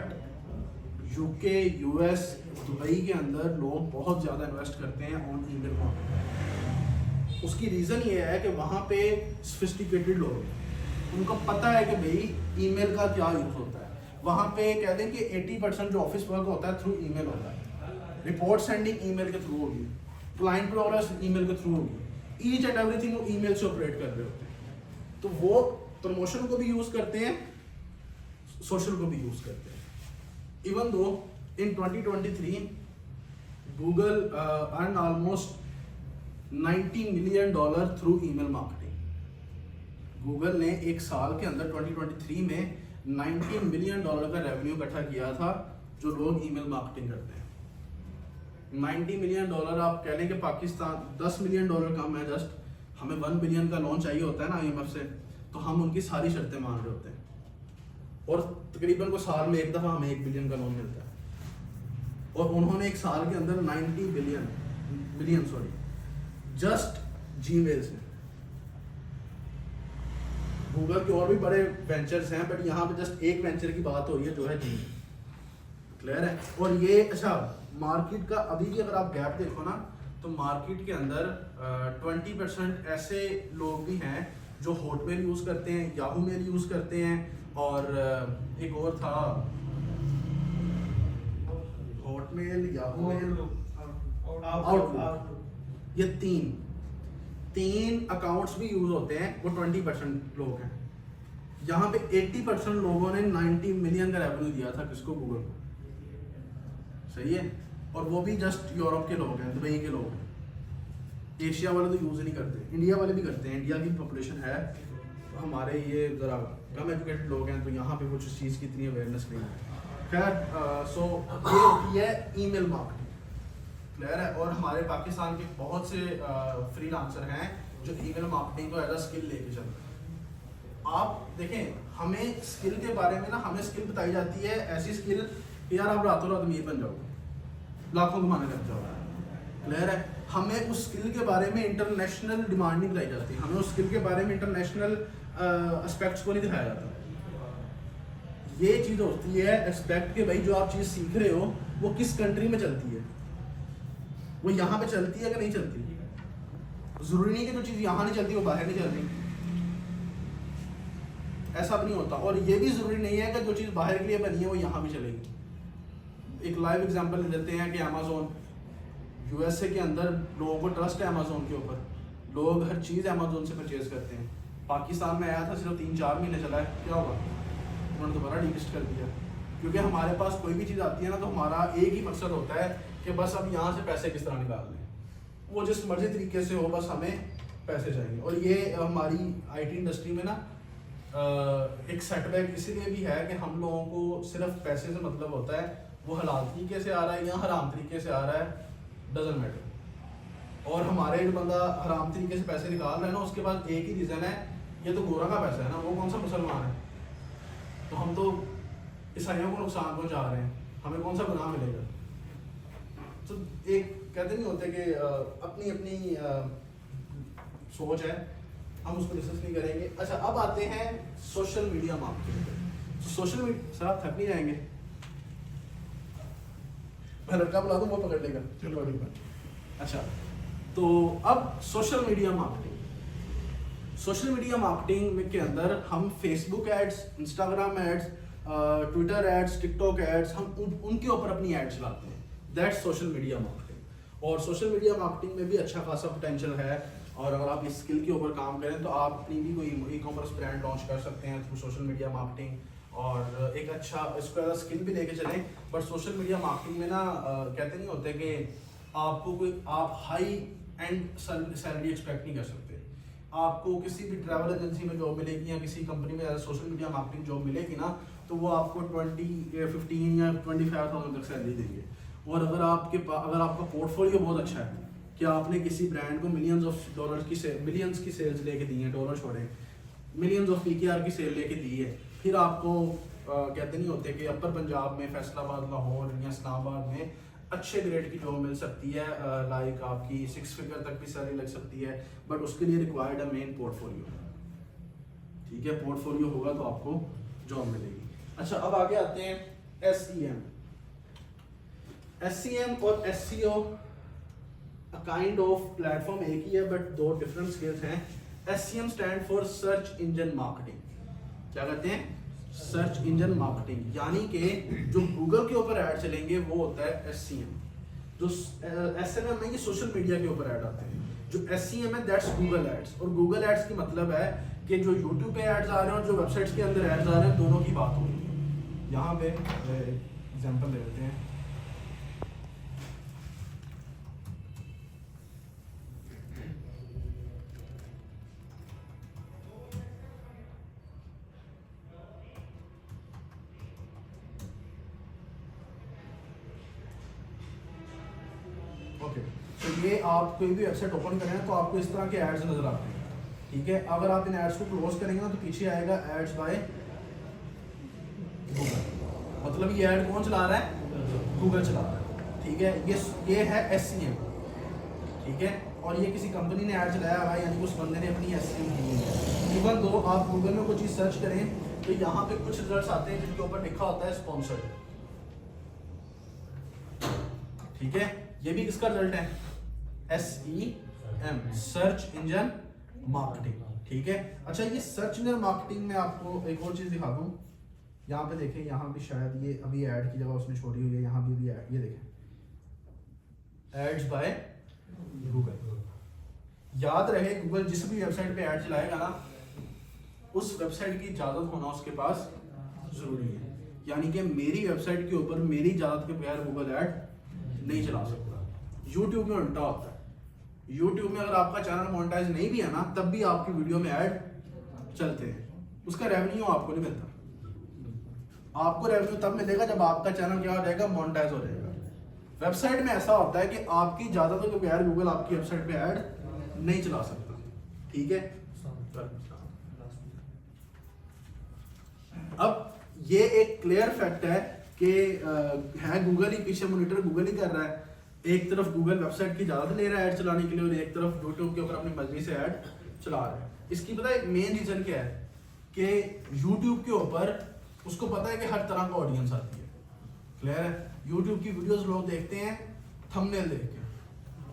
S1: यूके, यूएस, दुबई के अंदर लोग बहुत ज़्यादा इन्वेस्ट करते हैं ऑन ईमेल मार्केटिंग। उसकी रीज़न ये है कि वहाँ पे सोफिस्टिकेटेड लोग हैं, उनको पता है कि भाई ईमेल का क्या यूज़ होता है। वहाँ पे कह दें कि 80% जो ऑफिस वर्क होता है थ्रू ईमेल होता है, रिपोर्ट सेंडिंग ईमेल के थ्रू होगी, क्लाइंट प्रोग्रेस ईमेल के थ्रू होगी, ईच एंड एवरीथिंग वो ईमेल से ऑपरेट कर रहे होते हैं। तो वो प्रमोशन को भी यूज़ करते हैं, सोशल को भी यूज़ करते हैं। इवन दो इन 2023 Google earn almost $90 million through email marketing. Google ने एक साल के अंदर 2023 में $90 मिलियन का रेवेन्यू इकट्ठा किया था जो लोग ईमेल मार्केटिंग करते हैं। $90 मिलियन आप कह लें कि पाकिस्तान $10 मिलियन कम है जस्ट। हमें $1 बिलियन का लोन चाहिए होता है ना IMF से, तो हम उनकी सारी शर्तें मान रहे होते हैं और तकरीबन को साल में एक दफ़ा हमें $1 बिलियन का लोन मिलता है। और उन्होंने एक साल के अंदर 90 बिलियन जस्ट जीमेल से। गूगल के और भी बड़े वेंचर्स हैं, बट यहाँ पे जस्ट एक वेंचर की बात हो रही है जो है जीमेल। क्लियर है? और ये अच्छा मार्केट का अभी भी अगर आप गैप देखो ना, तो मार्केट के अंदर 20% ऐसे लोग भी हैं जो हॉटमेल यूज़ करते हैं, याहू मेल यूज़ करते हैं, और एक और था हॉटमेल, याहू मेल, आउटलुक। ये तीन अकाउंट्स भी यूज़ होते हैं, वो 20% लोग हैं। यहाँ पे 80% लोगों ने 90 मिलियन का रेवेन्यू दिया था किसको? गूगल को। सही है? और वो भी जस्ट यूरोप के लोग हैं, दुबई के लोग हैं। एशिया वाले तो यूज़ नहीं करते, इंडिया वाले भी करते हैं। इंडिया की पॉपुलेशन है, तो हमारे ये ज़रा कम एजुकेटेड लोग हैं, तो यहाँ पे कुछ इस चीज़ की इतनी अवेयरनेस नहीं है। खैर, सो ये होती है ईमेल मार्केटिंग। क्लियर है? और हमारे पाकिस्तान के बहुत से फ्रीलांसर हैं जो ईमेल मार्केटिंग को एज अ स्किल लेके चलते हैं। आप देखें, हमें स्किल के बारे में ना, हमें स्किल बताई जाती है ऐसी स्किल कि यार आप रातों रात अमीर बन जाओगे, लाखों कमाने लग जाओगे। क्लियर है? हमें उस स्किल के बारे में इंटरनेशनल डिमांड नहीं बताई जाती, हमें उस स्किल के बारे में इंटरनेशनल एस्पेक्ट्स को नहीं दिखाया जाता। ये चीज़ होती है एस्पेक्ट के, भाई जो आप चीज़ सीख रहे हो वो किस कंट्री में चलती है, वो यहाँ पे चलती है कि नहीं चलती। जरूरी नहीं कि जो चीज़ यहाँ नहीं चलती वो बाहर नहीं चल रही, ऐसा भी नहीं होता। और ये भी जरूरी नहीं है कि जो चीज़ बाहर के लिए बनी है वो यहाँ भी चलेगी। एक लाइव एग्जांपल लेते हैं कि अमेज़ोन, यूएसए के अंदर लोगों को ट्रस्ट है अमेज़ोन के ऊपर, लोग हर चीज़ अमेज़ोन से परचेज करते हैं। पाकिस्तान में आया था, सिर्फ 3-4 महीने चला है, क्या होगा? उन्होंने दोबारा डिलिस्ट कर दिया। क्योंकि हमारे पास कोई भी चीज़ आती है ना, तो हमारा एक ही मकसद होता है कि बस अब यहाँ से पैसे किस तरह निकाल लें, वो जिस मर्जी तरीके से हो, बस हमें पैसे चाहिए। और ये हमारी IT इंडस्ट्री में ना एक सेटबैक इसीलिए भी है कि हम लोगों को सिर्फ पैसे से मतलब होता है, वो हलाल तरीके से आ रहा है या हराम तरीके से आ रहा है, डजंट मैटर। और हमारे जो बंदा हराम तरीके से पैसे निकाल रहा है ना, उसके पास एक ही रीज़न है, ये तो गोरा का पैसा है ना, वो कौन सा मुसलमान है। तो हम तो ईसाइयों को नुकसान पहुंचा रहे हैं, हमें कौन सा गुनाह मिलेगा। तो एक कहते नहीं होते कि अपनी अपनी सोच है। हम उसको डिस्कस नहीं करेंगे। अच्छा, अब आते हैं सोशल मीडिया मार्केटिंग पे। सोशल मीडिया, सर आप थक नहीं जाएंगे? मैं लड़का बुला दूं, वो पकड़ लेगा।
S3: चलो ठीक है।
S1: अच्छा, तो अब social media marketing. Social media marketing के अंदर हम Facebook ads, Instagram ads, Twitter ads, TikTok ads, हम उनके ऊपर अपनी एड चलाते हैं। That's social media marketing. और सोशल मीडिया मार्केटिंग में भी अच्छा खासा पोटेंशियल है, और अगर आप इस स्किल के ऊपर काम करें तो आप अपनी भी कोई ई कॉमर्स ब्रांड लॉन्च कर सकते हैं थ्रू सोशल मीडिया मार्केटिंग, और एक अच्छा इसको एज स्किल भी लेके चलें। बट सोशल मीडिया मार्केटिंग में ना कहते नहीं होते कि आपको कोई आप हाई एंड सैलरी एक्सपेक्ट नहीं कर सकते। आपको किसी भी ट्रैवल एजेंसी में जॉब मिलेगी या किसी कंपनी में as social media marketing job मिलेगी ना, तो वो आपको 15 या 25,000 तक सैलरी देंगे। और अगर आपका पोर्टफोलियो बहुत अच्छा है कि आपने किसी ब्रांड को मिलियंस की सेल्स लेके दी है, डॉलर छोड़े, मिलियंस ऑफ PKR की सेल लेके दी है, फिर आपको कहते नहीं होते कि अपर पंजाब में, फैसलाबाद, लाहौर या इस्लामाबाद में अच्छे ग्रेड की जॉब मिल सकती है, लाइक आपकी 6 फिगर तक भी सैलरी लग सकती है। बट उसके लिए रिक्वायर्ड है मेन पोर्टफोलियो। ठीक है, पोर्टफोलियो होगा तो आपको जॉब मिलेगी। अच्छा, अब आगे आते हैं SEM। SEM और SEO काइंड ऑफ प्लेटफॉर्म एक ही है, बट दो डिफरेंट स्किल्स हैं। SEM stand for search engine marketing. क्या कहते हैं? Search engine marketing. यानी कि जो गूगल के ऊपर ऐड चलेंगे वो होता है SEM। जो SMM है ये सोशल मीडिया के ऊपर ऐड आते हैं। जो SEM है दैट्स गूगल एड्स। और गूगल एड्स की मतलब है कि जो यूट्यूब पे एड्स आ रहे हैं और जो वेबसाइट्स के अंदर एड्स आ रहे हैं, दोनों की बात हो रही है। यहाँ पे एग्जांपल ले लेते हैं। ओके, तो ये आप कोई भी वेबसाइट ओपन करें तो आपको इस तरह के एड्स नजर आते हैं। ठीक है, अगर आप इन एड्स को क्लोज करेंगे ना तो पीछे आएगा एड्स बाय गूगल। मतलब ये ऐड कौन चला रहा है? गूगल चला रहा है। ठीक है, ये है SEM। ठीक है, और ये किसी कंपनी ने ऐड चलाया हुआ है, यानी उस बंदे ने अपनी SEM की है। इवन दो आप गूगल में कोई चीज सर्च करें तो यहाँ पे कुछ रिजल्ट्स आते हैं जिनके ऊपर लिखा होता है स्पॉन्सर्ड। ठीक है, ये भी किसका रिजल्ट है? SEM, search engine marketing. ठीक है, अच्छा ये सर्च इंजन मार्केटिंग में आपको एक और चीज दिखा दूं। यहाँ पे देखें, यहाँ भी शायद ये अभी ऐड की जगह उसने छोड़ी हुई है, यहाँ भी अभी ऐड, ये देखें एड्स बाय गूगल। याद रहे, गूगल जिस भी वेबसाइट पे ऐड चलाएगा ना, उस वेबसाइट की इजाजत होना उसके पास जरूरी है। यानी कि मेरी वेबसाइट के ऊपर मेरी इजाजत के बगैर गूगल ऐड नहीं चला सकता। यूट्यूब में उल्टा होता है। यूट्यूब में अगर आपका चैनल मोनेटाइज नहीं भी है ना, तब भी आपकी वीडियो में ऐड चलते हैं, उसका रेवेन्यू आपको नहीं मिलता। आपको रेवेन्यू तब मिलेगा जब आपका चैनल क्या हो जाएगा? मोनेटाइज हो जाएगा। वेबसाइट में ऐसा होता है कि आपकी इजाजत के बगैर गूगल आपकी वेबसाइट पे ऐड नहीं चला सकता। ठीक है, अब ये एक क्लियर फैक्ट है कि है गूगल ही पीछे, मॉनिटर गूगल ही कर रहा है। एक तरफ गूगल वेबसाइट की इजाजत ले रहा है ऐड चलाने के लिए, और एक तरफ यूट्यूब के ऊपर अपनी मर्जी से ऐड चला रहा है। इसकी पता है मेन रीजन क्या है? कि यूट्यूब के ऊपर उसको पता है कि हर तरह का ऑडियंस आती है। क्लियर है? यूट्यूब की वीडियोस लोग देखते हैं थंबनेल देख के,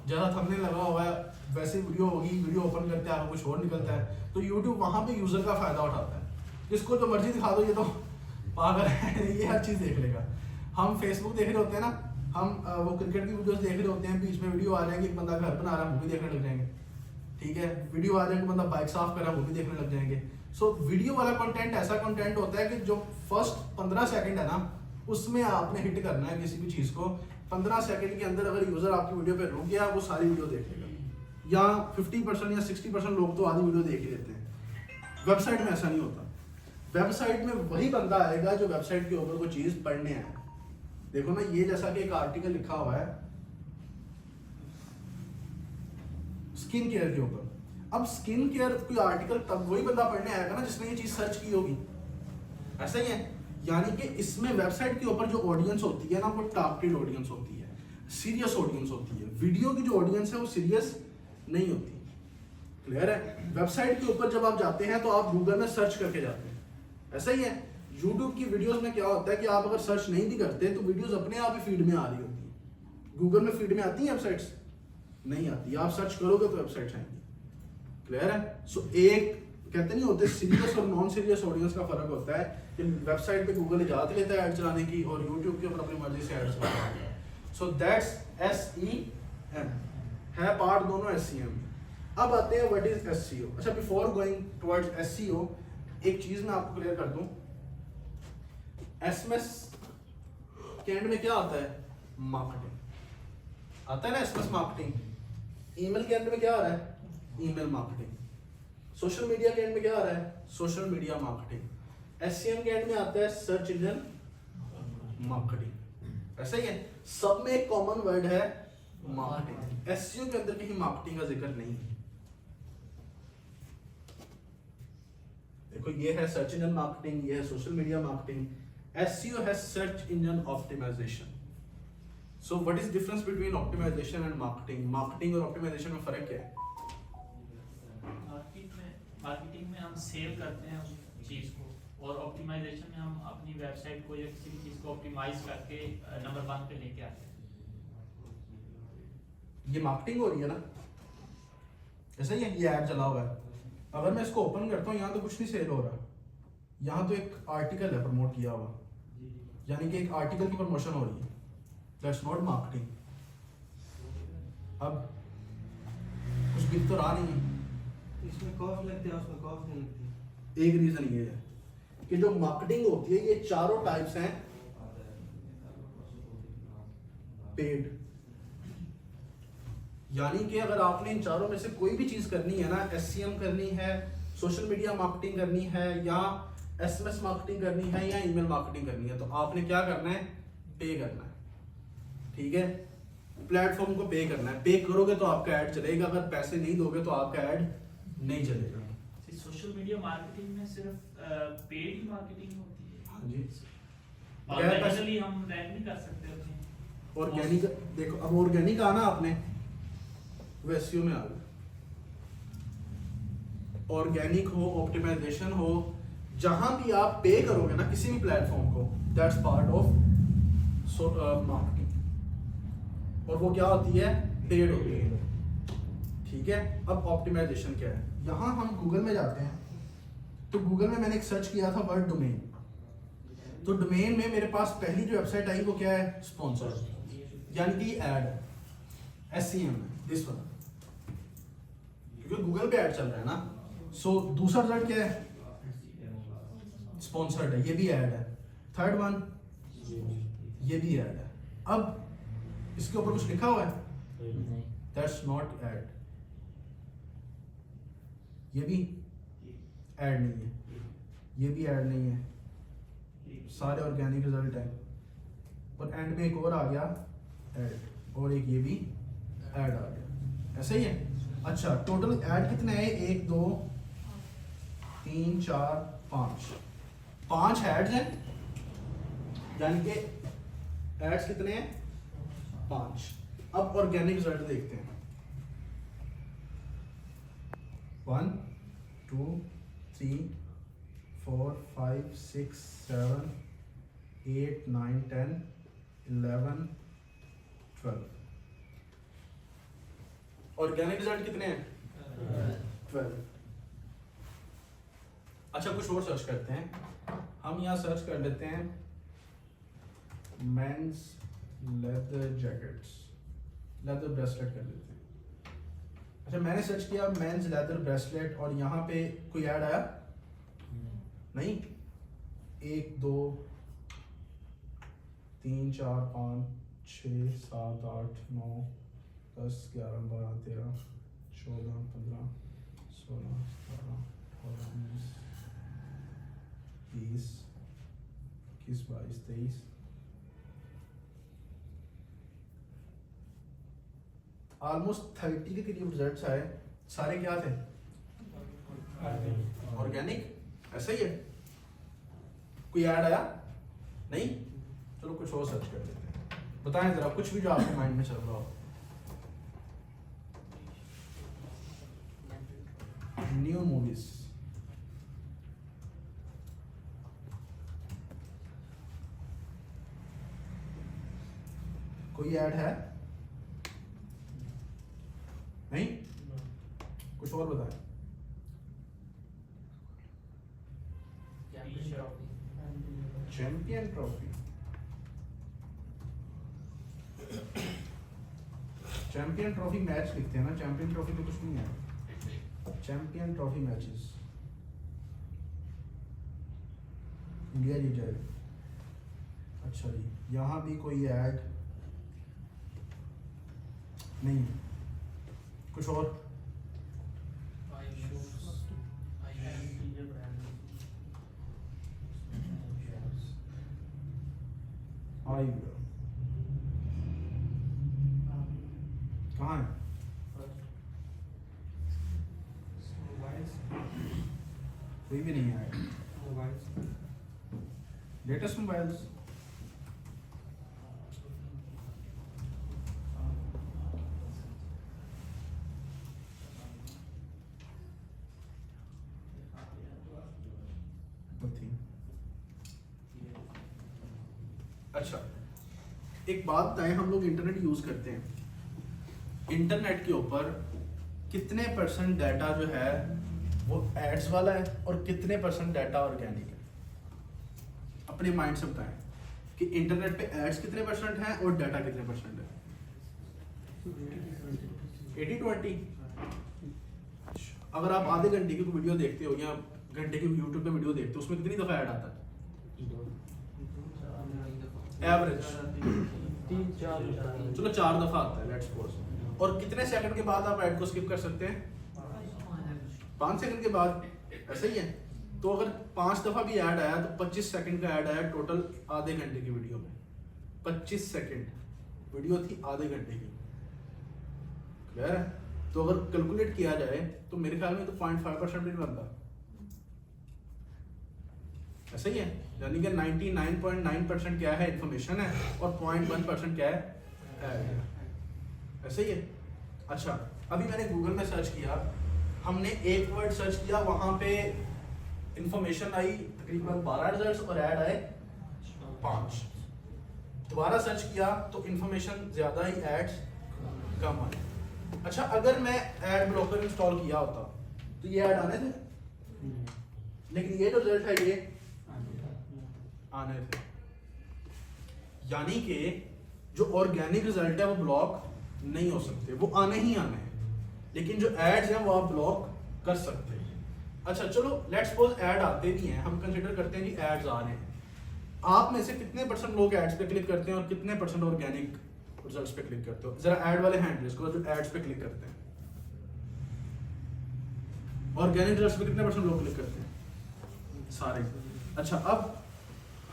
S1: ज़्यादा थंबनेल लगा हुआ है, वैसे वीडियो होगी, वीडियो ओपन करते हैं आपको कुछ और निकलता है, तो यूट्यूब वहाँ पे यूज़र का फ़ायदा उठाता है। जिसको जो मर्जी दिखा दो, ये तो पागल है, ये हर चीज़ देख लेगा। हम फेसबुक देख रहे होते हैं ना, हम वो क्रिकेट की वीडियोस देख रहे होते हैं, बीच में वीडियो आ जाएंगे, एक बंदा घर बना रहा है वो भी देखने लग जाएंगे। ठीक है, वीडियो आ जाएंगे, बंदा बाइक साफ कर रहा है वो भी देखने लग जाएंगे। सो वीडियो वाला कंटेंट ऐसा कंटेंट होता है कि जो फर्स्ट 15 सेकंड है ना, उसमें आपने हिट करना है किसी भी चीज़ को। 15 सेकंड के अंदर अगर यूज़र आपकी वीडियो पे रुक गया, वो सारी वीडियो देख लेगा। या 50% या 60% लोग तो आधी वीडियो देख ही लेते हैं। वेबसाइट में ऐसा नहीं होता। वेबसाइट में वही बंदा आएगा जो वेबसाइट के ऊपर कोई चीज़ पढ़ने आए। देखो ना, ये जैसा कि एक आर्टिकल लिखा हुआ है स्किन केयर के ऊपर। अब स्किन केयर कोई आर्टिकल तब वही बंदा पढ़ने आएगा ना जिसने ये चीज सर्च की होगी। ऐसा ही है, यानी कि इसमें वेबसाइट के ऊपर जो ऑडियंस होती है ना, वो टारगेटेड ऑडियंस होती है, सीरियस ऑडियंस होती है। वीडियो की जो ऑडियंस है वो सीरियस नहीं होती। क्लियर है? वेबसाइट के ऊपर जब आप जाते हैं तो आप गूगल में सर्च करके जाते हैं, ऐसा ही है। यूट्यूब की वीडियोस में क्या होता है कि आप अगर सर्च नहीं भी करते तो वीडियोस अपने आप ही फीड में आ रही होती है। गूगल में फीड में आती हैं वेबसाइट्स? नहीं आती। आप सर्च करोगे तो वेबसाइट्स आएंगी। क्लियर है? सो एक कहते नहीं होते सीरियस और नॉन सीरियस ऑडियंस का फर्क होता है कि वेबसाइट पे गूगल इजाजत लेता है ऐड चलाने की और यूट्यूब के ऊपर अपनी मर्जी से ऐड चलाता है। सो दैट्स SEM है पार्ट दोनों SEM। अब आते हैं व्हाट इज SEO। अच्छा, बिफोर गोइंग टुवर्ड्स SEO एक चीज मैं आपको क्लियर कर दूं, SMS के एंड में क्या आता है? मार्केटिंग आता है ना, SMS मार्केटिंग। ईमेल के एंड में क्या आ रहा है? Email marketing. सोशल मीडिया के एंड में क्या आ रहा है? Social media marketing. SEM के एंड में आता है सर्च इंजन मार्केटिंग। ऐसा ही है, सब में एक कॉमन वर्ड है मार्केटिंग। SEO के अंदर कहीं मार्केटिंग का जिक्र नहीं है। देखो, ये है सर्च इंजन मार्केटिंग, ये है सोशल मीडिया मार्केटिंग। SEO है search engine optimization. So what is difference between optimization and marketing? Marketing और ऑप्टिमाइजेशन में फर्क क्या है?
S3: मार्केटिंग में हम सेल करते हैं उस चीज़ को, और ऑप्टिमाइजेशन में हम अपनी वेबसाइट को या किसी भी चीज़ को ऑप्टिमाइज करके नंबर 1 पे लेके आते हैं।
S1: ये मार्केटिंग हो रही है ना, ऐसा ही है। ये ऐड चला हुआ है, अगर मैं इसको ओपन करता हूँ यहाँ तो कुछ नहीं सेल हो रहा, यहाँ तो एक आर्टिकल है प्रमोट किया हुआ, यानी कि एक आर्टिकल की प्रमोशन हो रही है। That's not marketing. अब कुछ बिक तो रहा नहीं है,
S4: इसमें कॉस्ट लगती है, उसमें कॉस्ट नहीं लगती।
S1: एक रीजन ये है कि जो मार्केटिंग होती है ये चारों टाइप्स हैं पेड, यानी कि अगर आपने इन चारों में से कोई भी चीज करनी है ना, SEM करनी है, सोशल मीडिया मार्केटिंग करनी है, या SMS मार्केटिंग करनी है, या ईमेल मार्केटिंग करनी है, तो आपने क्या करना है? पे करना है। ठीक है, प्लेटफॉर्म को पे करना है। पे करोगे तो आपका ऐड चलेगा, अगर पैसे नहीं दोगे तो आपका ऐड नहीं चलेगा।
S3: सोशल मीडिया मार्केटिंग में सिर्फ पेड ही मार्केटिंग होती है।
S1: हाँ जी,
S3: ऑर्गेनिकली हम रैंक नहीं कर सकते अपने।
S1: ऑर्गेनिक देखो, अब ऑर्गेनिक आना आपने वो SEO में आ गया। ऑर्गेनिक हो, ऑप्टिमाइजेशन हो, जहां भी आप पे करोगे ना किसी भी प्लेटफॉर्म को, दैट्स पार्ट ऑफ मार्केटिंग, और वो क्या होती है? पेड होती है। ठीक है, अब ऑप्टिमाइजेशन क्या है? यहां हम गूगल में जाते हैं तो गूगल में मैंने एक सर्च किया था वर्ड डोमेन, तो डोमेन में मेरे पास पहली जो वेबसाइट आई वो क्या है? स्पॉन्सर, यानी कि ऐड SEM दिस वन, क्योंकि गूगल पे ऐड चल रहा है ना। सो दूसरा रिजल्ट क्या है? स्पॉन्सर्ड है, ये भी ऐड है। थर्ड वन, ये भी ऐड है। अब इसके ऊपर कुछ लिखा हुआ है? दैट्स नॉट ऐड, ये भी ऐड नहीं है, ये भी ऐड नहीं है, सारे ऑर्गेनिक रिजल्ट है। और एंड में एक और आ गया ऐड, और एक ये भी ऐड आ गया। ऐसा ही है। अच्छा, टोटल ऐड कितने हैं? 1 2 3 4 5 ऐड्स हैं, यानी कि एड्स कितने हैं? 5। अब ऑर्गेनिक रिजल्ट देखते हैं। 1 2 3 4 5 6 7 8 9 10 11 12। ऑर्गेनिक रिजल्ट कितने हैं? 12। अच्छा, कुछ और सर्च करते हैं। हम यहाँ सर्च कर लेते हैं men's leather jackets, leather bracelet कर लेते हैं। अच्छा, मैंने सर्च किया मेंस लेदर ब्रेसलेट, और यहाँ पे कोई ऐड आया? नहीं। 1 2 3 4 5 6 7 8 9 10 11 12 13 14 15 16 17 18 19 20 21 22 23। ऑलमोस्ट 30 के करीब रिजल्ट्स आए, सारे क्या थे? ऑर्गेनिक। ऐसा ही है, कोई ऐड आया? नहीं। चलो कुछ और सर्च कर लेते हैं, बताएं जरा कुछ भी जो आपके माइंड में चल रहा हो। New movies. कोई ऐड है? नहीं? कुछ और बताएं। Champion trophy. Champion trophy match लिखते हैं ना, चैंपियन ट्रॉफी में कुछ नहीं है। चैंपियन ट्रॉफी मैचेस, इंडिया जीत जाए। अच्छा जी, यहाँ भी कोई ऐड नहीं है। कुछ और? आई कहाँ है? कोई भी नहीं है। लेटेस्ट मोबाइल्स, अच्छा एक बात बताएं, हम लोग इंटरनेट यूज करते हैं, इंटरनेट के ऊपर कितने % डाटा जो है वो एड्स वाला है और कितने % डाटा ऑर्गेनिक है? अपने माइंड से बताएं कि इंटरनेट पे एड्स कितने % हैं और डाटा कितने % है? 80-20। अगर आप आधे घंटे की वीडियो देखते हो या घंटे की यूट्यूब पे वीडियो देखते हो, उसमें कितनी दफा ऐड आता है? एवरेज
S4: 3-4
S1: चलो 4 दफा आता है, लेट्स सपोज। और कितने सेकंड के बाद आप ऐड को स्किप कर सकते हैं? 5 सेकंड के बाद। ऐसा ही है। तो अगर 5 दफा भी ऐड आया तो 25 सेकंड का ऐड आया टोटल आधे घंटे की वीडियो में। 25 सेकंड वीडियो थी आधे घंटे की। क्लियर है? तो अगर कैलकुलेट किया जाए तो मेरे ख्याल में तो 0.5% भी नहीं बनता। ऐसा ही है, यानी कि 99.9% क्या है? इंफॉर्मेशन है और 0.1% क्या है? ऐसा ही है। अच्छा, अभी मैंने गूगल में सर्च किया, हमने एक वर्ड सर्च किया, वहां पे इंफॉर्मेशन आई तकरीबन 12 रिजल्ट्स और ऐड आए 5। दोबारा सर्च किया तो इंफॉर्मेशन ज्यादा ही, एड्स कम आए। अच्छा, अगर मैं एड ब्लॉकर इंस्टॉल किया होता तो ये ऐड आने थे, लेकिन ये जो रिजल्ट है ये आने थे। यानी कि जो ऑर्गेनिक रिजल्ट है वो ब्लॉक नहीं हो सकते, वो आने ही आने हैं, लेकिन जो एड्स हैं वो आप ब्लॉक कर सकते हैं। अच्छा चलो, लेट्स सपोज ऐड आते नहीं है, हम कंसीडर करते हैं कि एड्स आ रहे हैं। आप में से कितने % लोग एड्स पे क्लिक करते हैं और कितने % ऑर्गेनिक रिजल्ट्स पे क्लिक करते हो? जरा ऐड वाले हैंड रेज करो जो एड्स पे क्लिक करते हैं। ऑर्गेनिक रिजल्ट्स पे कितने % लोग क्लिक करते हैं? सारे। अच्छा, अब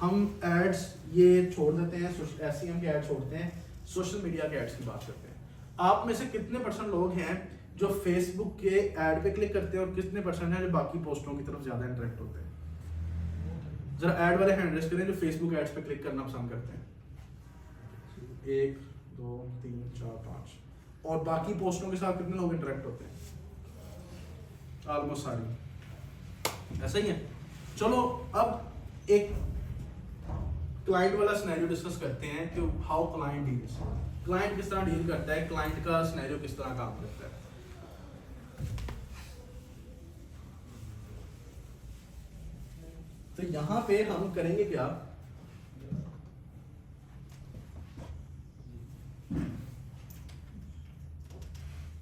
S1: हम एड्स ये छोड़ देते हैं, SEM के एड छोड़ते हैं, सोशल मीडिया के एड्स की बात करते हैं। आप में से कितने % लोग हैं जो फेसबुक के एड पे क्लिक करते हैं और कितने % हैं जो बाकी पोस्टों की तरफ ज्यादा इंटरेक्ट होते हैं? जरा ऐड वाले हैंड रेज करें जो फेसबुक एड्स पे क्लिक करना पसंद करते हैं। 1 2 3 4 5। और बाकी पोस्टों के साथ कितने लोग इंटरेक्ट होते हैं? ऑलमोस्ट सारी। ऐसा ही है। चलो अब एक क्लाइंट वाला सिनेरियो डिस्कस करते हैं कि हाउ क्लाइंट डील्स। क्लाइंट किस तरह डील करता है, क्लाइंट का सिनेरियो किस तरह काम करता है। तो यहां पे हम करेंगे क्या,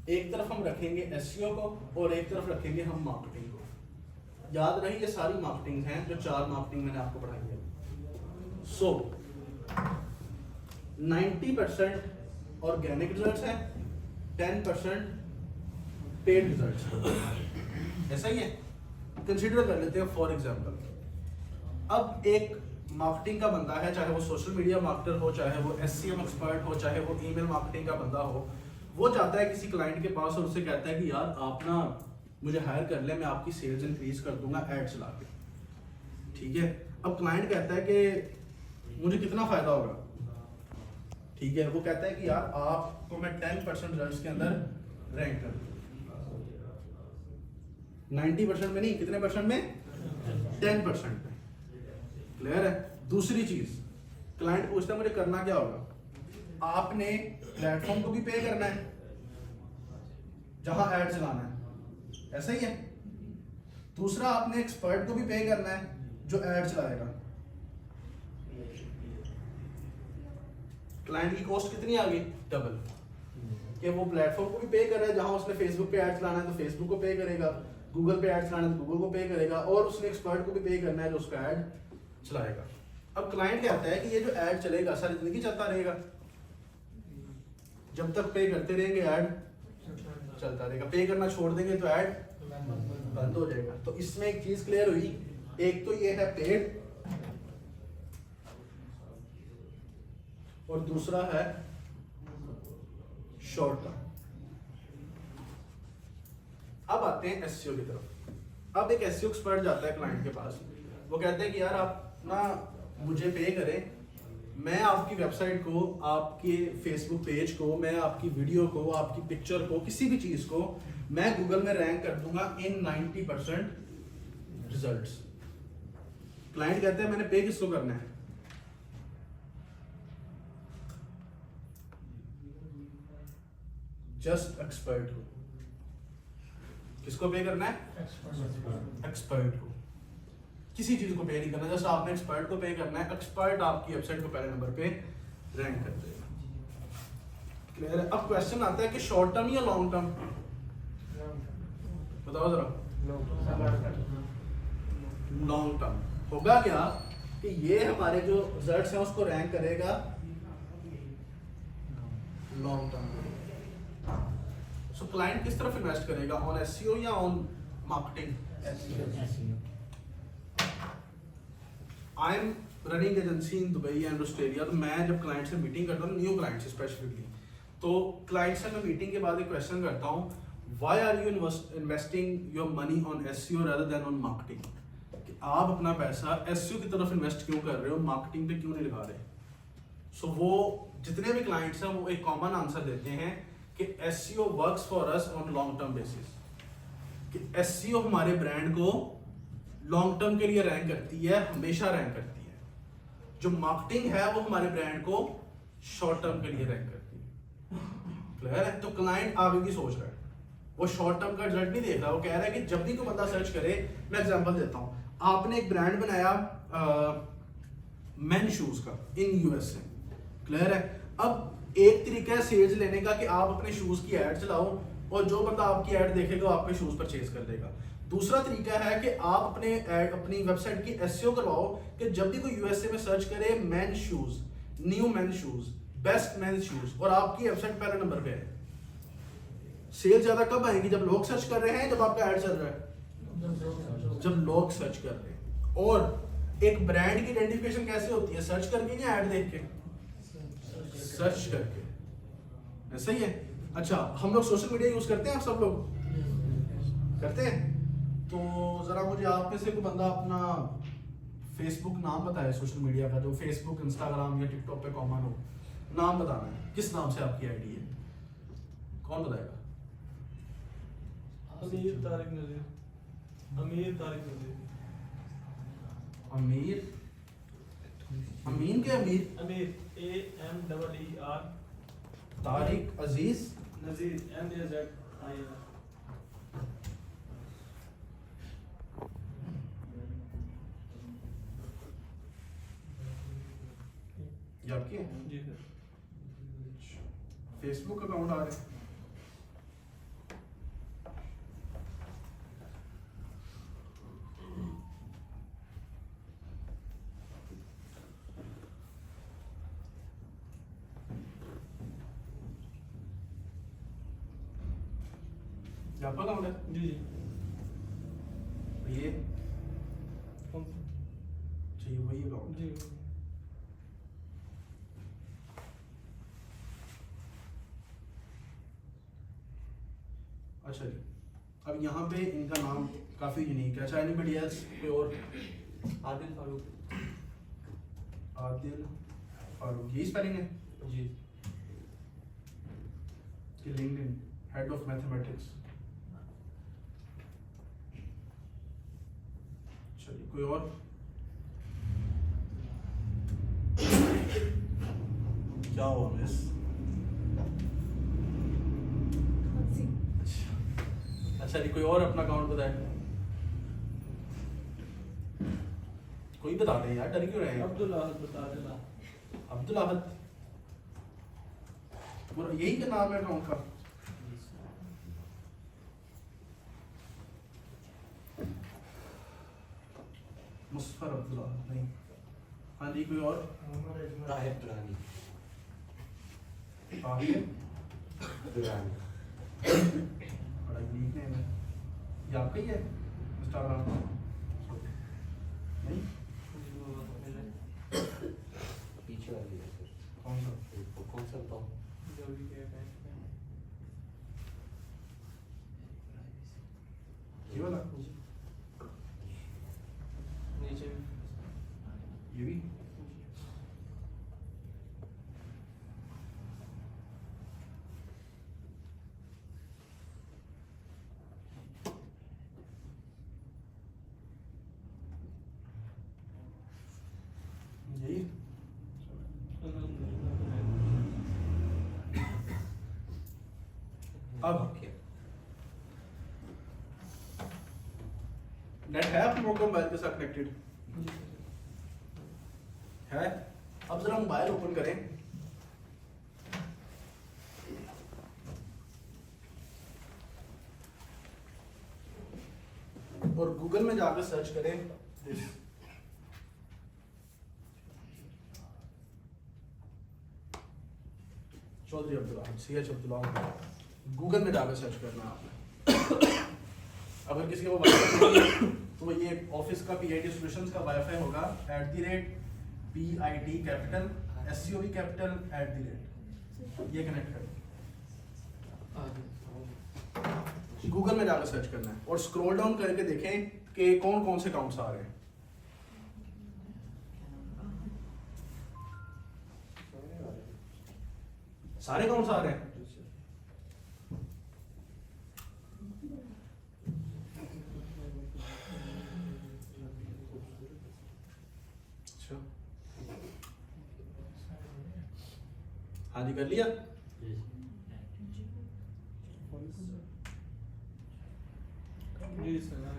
S1: एक तरफ हम रखेंगे SEO को और एक तरफ रखेंगे हम मार्केटिंग को। याद रही ये सारी मार्केटिंग हैं जो 4 मार्केटिंग मैंने आपको पढ़ाई है। सो 90% ऑर्गेनिक रिजल्ट्स हैं, 10% पेड रिजल्ट्स। ऐसा ही है। कंसीडर कर लेते हैं फॉर एग्जांपल, अब एक मार्केटिंग का बंदा है, चाहे वो सोशल मीडिया मार्केटर हो, चाहे वो SEM एक्सपर्ट हो, चाहे वो ईमेल मार्केटिंग का बंदा हो, वो जाता है किसी क्लाइंट के पास और उससे कहता है कि यार आप ना मुझे हायर कर ले, मैं आपकी सेल्स इंक्रीज कर दूंगा ऐड चला के। ठीक है, अब क्लाइंट कहता है कि मुझे कितना फायदा होगा? ठीक है, वो कहता है कि यार आपको मैं 10% रिजल्ट्स के अंदर रैंक कर दूंगा। 90% में नहीं, कितने परसेंट में? 10% में। क्लियर है? दूसरी चीज, क्लाइंट पूछता है मुझे करना क्या होगा? आपने प्लेटफॉर्म को भी पे करना है जहां ऐड चलाना है, ऐसा ही है। दूसरा, आपने एक्सपर्ट को भी पे करना है जो ऐड चलाएगा। क्लाइंट की कॉस्ट कितनी आ गई? डबल। कि वो प्लेटफॉर्म को भी पे कर रहा है, जहां उसने फेसबुक पे ऐड चलाना है तो फेसबुक को पे करेगा, गूगल पे ऐड चलाना है तो गूगल को पे करेगा, और उसने एक्सपर्ट को भी पे करना है जो उसका ऐड चलाएगा। अब क्लाइंट कहता है कि ये जो ऐड चलेगा सारी जिंदगी चलता रहेगा, जब तक पे करते रहेंगे ऐड चलता रहेगा, पे करना छोड़ देंगे तो ऐड बंद हो जाएगा। तो इसमें एक चीज क्लियर हुई, एक तो ये है पेड और दूसरा है शॉर्ट टर्म। अब आते हैं एसईओ की तरफ। अब एक एसईओ एक्सपर्ट जाता है क्लाइंट के पास, वो कहते हैं कि यार आप ना मुझे पे करें, मैं आपकी वेबसाइट को, आपके फेसबुक पेज को, मैं आपकी वीडियो को, आपकी पिक्चर को, किसी भी चीज को मैं गूगल में रैंक कर दूंगा इन 90% रिजल्ट्स। क्लाइंट कहते हैं मैंने पे किसको करना है? जस्ट एक्सपर्ट को। किसको पे करना है? एक्सपर्ट को। किसी चीज को पे नहीं करना, जस्ट आपने एक्सपर्ट को पे करना है। एक्सपर्ट आपकी वेबसाइट को पहले नंबर पे रैंक कर देगा। क्लियर है? अब क्वेश्चन आता है कि शॉर्ट टर्म या लॉन्ग टर्म? बताओ जरा। लॉन्ग टर्म होगा क्या कि ये हमारे जो रिजल्ट्स हैं उसको रैंक करेगा लॉन्ग टर्म। सो क्लाइंट किस तरफ इन्वेस्ट करेगा, ऑन एसईओ या on marketing? I am running agency in Dubai and Australia. तो मैं जब क्लाइंट से मीटिंग करता हूँ, न्यू क्लाइंट से स्पेसिफिकली, तो क्लाइंट से मैं मीटिंग के बाद एक क्वेश्चन करता हूँ, why are you investing your money on SEO rather than on marketing? कि आप अपना पैसा एसईओ की तरफ इन्वेस्ट क्यों कर रहे हो, मार्केटिंग पे क्यों नहीं लगा रहे? सो वो जितने भी क्लाइंट्स हैं वो एक कॉमन आंसर देते हैं कि SEO works for us on long term basis. कि एसईओ हमारे ब्रांड को लॉन्ग टर्म के लिए रैंक करती है, हमेशा रैंक करती है। जो मार्केटिंग है वो हमारे ब्रांड को शॉर्ट टर्म के लिए रैंक करती है। क्लियर है? तो क्लाइंट आगे की सोच रहा है, वो शॉर्ट टर्म का रिजल्ट नहीं देख रहा। वो कह रहा है कि जब भी कोई बंदा सर्च करे, मैं एग्जांपल देता हूं, आपने एक ब्रांड बनाया मेन शूज का इन यूएसए। क्लियर है? अब एक तरीका है सेल्स लेने का कि आप अपने शूज की एड चलाओ और जो बंदा आपकी एड देखेगा वो आपके शूज परचेज कर लेगा। दूसरा तरीका है कि आप अपनी वेबसाइट की एसईओ करवाओ कि जब भी कोई यूएसए में सर्च करे main shoes, new main shoes, best main shoes, और आपकी वेबसाइट पहले नंबर पे है। सेल ज्यादा कब आएगी? जब लोग सर्च कर रहे हैं, जब आपका ऐड चल रहा है, जब लोग सर्च कर रहे हैं। और एक ब्रांड की आइडेंटिफिकेशन कैसे होती है? सर्च करके या ऐड देख के? सर्च करके। ऐसा ही है? अच्छा, हम लोग सोशल मीडिया यूज करते हैं, आप सब लोग करते हैं? तो जरा मुझे आप में से कोई बंदा अपना फेसबुक नाम बताए सोशल मीडिया का, जो फेसबुक, इंस्टाग्राम या टिकटॉक पे कॉमन हो। नाम बताना है, किस नाम से आपकी आईडी है? कौन बताएगा?
S2: अमीर तारिक नजीर। अमीर तारिक नजीर।
S1: अमीर, अमीन के अमीर?
S2: अमीर, AMEER।
S1: तारिक अजीज
S2: नजीर, NAZIR।
S1: ये आपकी है?
S2: जी सर।
S1: फेसबुक अकाउंट आ रहे हैं? ये आपका अकाउंट है?
S2: जी जी।
S1: ये
S2: कौन सा?
S1: चाहिए वही अकाउंट?
S2: जी।
S1: अच्छा जी, अब यहाँ पे इनका नाम काफी यूनिक है। अच्छा, एनीबडी एल्स कोई और?
S4: आदिल फारूक।
S1: आदिल फारूक, यही स्पेलिंग है?
S4: जी।
S1: कि लिंक्डइन हेड ऑफ मैथमेटिक्स। कोई और? क्या हुआ मिस? अच्छा जी, कोई और अपना अकाउंट बताए? कोई बता दे यार, डर क्यों रहे हैं?
S2: अब्दुल अहद बता देना।
S1: अब्दुल अहद, पूरा यही का नाम है अकाउंट का? मुस्फर अब्दुल अहद नहीं। हाँ जी, कोई और?
S5: ताहिर दुरानी।
S1: ताहिर
S5: दुरानी।
S1: बड़ा यूनिक नेम है। ये आपका ही है इंस्टाग्राम? नहीं,
S5: पीछे वाली है सर।
S1: कौन सा?
S5: वो कौन सा बताओ?
S2: जो भी है बैंक में।
S1: ये वाला?
S2: नीचे भी।
S1: ये भी? यही? अब नेट है आपके मोबाइल के साथ कनेक्टेड है? अब जरा मोबाइल ओपन करें। और गूगल में जाकर सर्च करें this. Chaudhry Abdullah, CH Abdullah. Google में जाकर सर्च करना है आपने। अगर किसी को वाईफाई तो वो ये ऑफिस का PIT सॉल्यूशंस का वाईफाई होगा @PIT कैपिटल SCOV कैपिटल @ ये कनेक्ट करें। गूगल में जाकर सर्च करना है और स्क्रॉल डाउन करके देखें कि कौन कौन से अकाउंट्स आ रहे हैं। सारे अकाउंट्स आ रहे हैं? अच्छा, हाँ जी, कर लिया?
S2: जी सर, हाँ,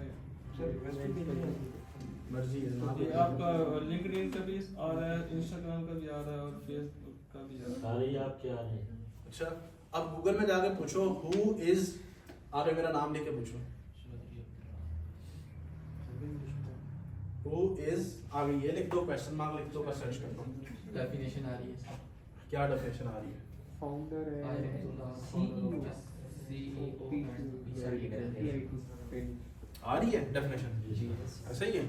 S1: मर्जी है ना
S2: ये आपका लिंक्डइन का भी आ रहा है, इंस्टाग्राम का भी आ रहा है और फेसबुक का भी आ रहा है।
S5: सारे ही आप क्या रहे हैं?
S1: अच्छा, अब गूगल में जाकर पूछो हु इज, आगे मेरा नाम लेके पूछो हु इज, आगे ये लिख दो, क्वेश्चन मार्क लिख दो, का सर्च कर दो।
S6: डेफिनेशन आ रही है
S1: क्या डेफिनेशन आ रही है?
S7: फाउंडर
S1: आ रही है डेफिनेशन? ऐसा ही है?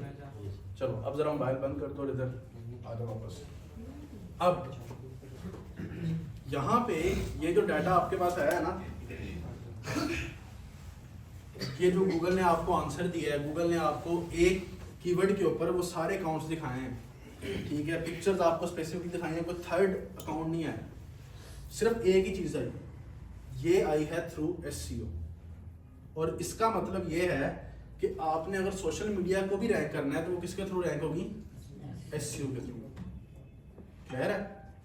S1: चलो अब जरा मोबाइल बंद कर दो, इधर आ जाओ वापस। अब यहाँ पे ये जो डाटा आपके पास आया है ना, ये जो गूगल ने आपको आंसर दिया है, गूगल ने आपको एक कीवर्ड के ऊपर वो सारे अकाउंट्स दिखाए हैं, ठीक है, पिक्चर्स आपको स्पेसिफिकली दिखाई हैं, कोई थर्ड अकाउंट नहीं आया, सिर्फ एक ही चीज़ आई, ये आई है थ्रू SEO। और इसका मतलब ये है कि आपने अगर सोशल मीडिया को भी रैंक करना है तो वो किसके थ्रू रैंक होगी? SEO के थ्रू। क्लियर है?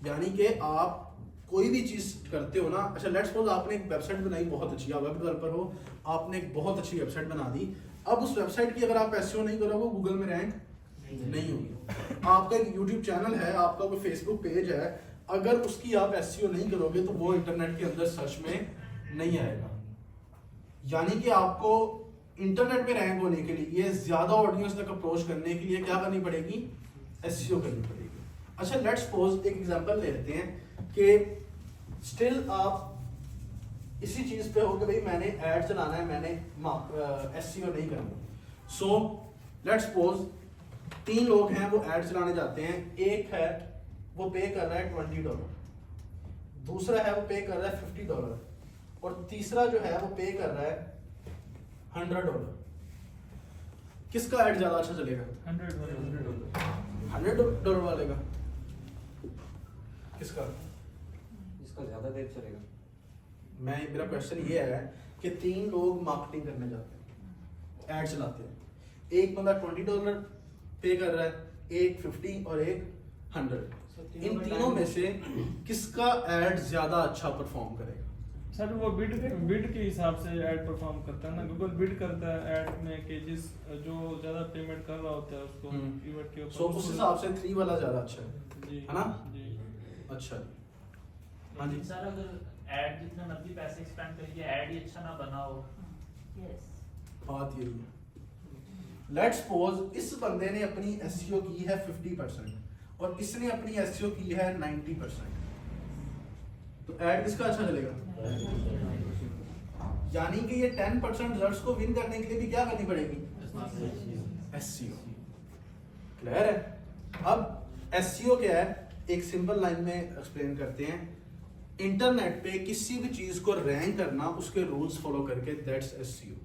S1: यानी कि आप कोई भी चीज़ करते हो ना, अच्छा लेट्स सपोज आपने एक वेबसाइट बनाई बहुत अच्छी, आप वेब डेवलपर हो, आपने एक बहुत अच्छी वेबसाइट बना दी, अब उस वेबसाइट की अगर आप SEO नहीं करोगे गूगल में रैंक नहीं होगी। आपका एक यूट्यूब चैनल है, आपका कोई फेसबुक पेज है, अगर उसकी आप SEO नहीं करोगे तो वो इंटरनेट के अंदर सर्च में नहीं आएगा। यानी कि आपको इंटरनेट पे रैंक होने के लिए, ज्यादा ऑडियंस तक अप्रोच करने के लिए क्या करनी पड़ेगी? SEO करनी पड़ेगी। अच्छा लेट्स सपोज एक एग्जांपल ले लेते हैं कि स्टिल आप इसी चीज पे हो कि भाई मैंने ऐड चलाना है, मैंने SEO नहीं करना। सो लेट्स सपोज 3 लोग हैं, वो ऐड चलाने जाते हैं, एक है वो पे कर रहा है $20, दूसरा है वो पे कर रहा है $50, और तीसरा जो है वो पे कर रहा है $100। किसका ऐड ज्यादा अच्छा चलेगा? $100 वाले का। किसका?
S5: इसका ज्यादा देर चलेगा।
S1: मेरा क्वेश्चन ये है कि 3 लोग मार्केटिंग करने जाते हैं, ऐड चलाते हैं, एक बंदा $20 पे कर रहा है, एक 50 और एक 100। इन तीनों में से किसका एड ज्यादा अच्छा परफॉर्म करेगा?
S2: सर वो बिड के हिसाब से ऐड परफॉर्म करता है ना, गूगल बिड करता है ऐड में कि जिस जो ज्यादा पेमेंट कर रहा होता है उसको कीवर्ड के ऊपर।
S1: सो उस हिसाब से 3 वाला ज्यादा अच्छा है,
S2: जी
S1: है ना?
S2: जी।
S1: अच्छा हाँ जी
S3: लेकिन सर अगर ऐड जितने मर्जी पैसे स्पेंड करिए ऐड ही अच्छा ना बना हो,
S1: बात यही है। लेट्स सपोज इस बंदे ने अपनी एसईओ की है 50% और इसने अपनी एसईओ की है 90%, तो ऐड किसका अच्छा चलेगा? यानी कि ये 10% रिजल्ट्स को विन करने के लिए भी क्या करनी पड़ेगी? एसईओ। क्लियर है? अब एसईओ क्या है, एक सिंपल लाइन में एक्सप्लेन करते हैं। इंटरनेट पे किसी भी चीज को रैंक करना उसके रूल्स फॉलो करके, दैट्स एसईओ।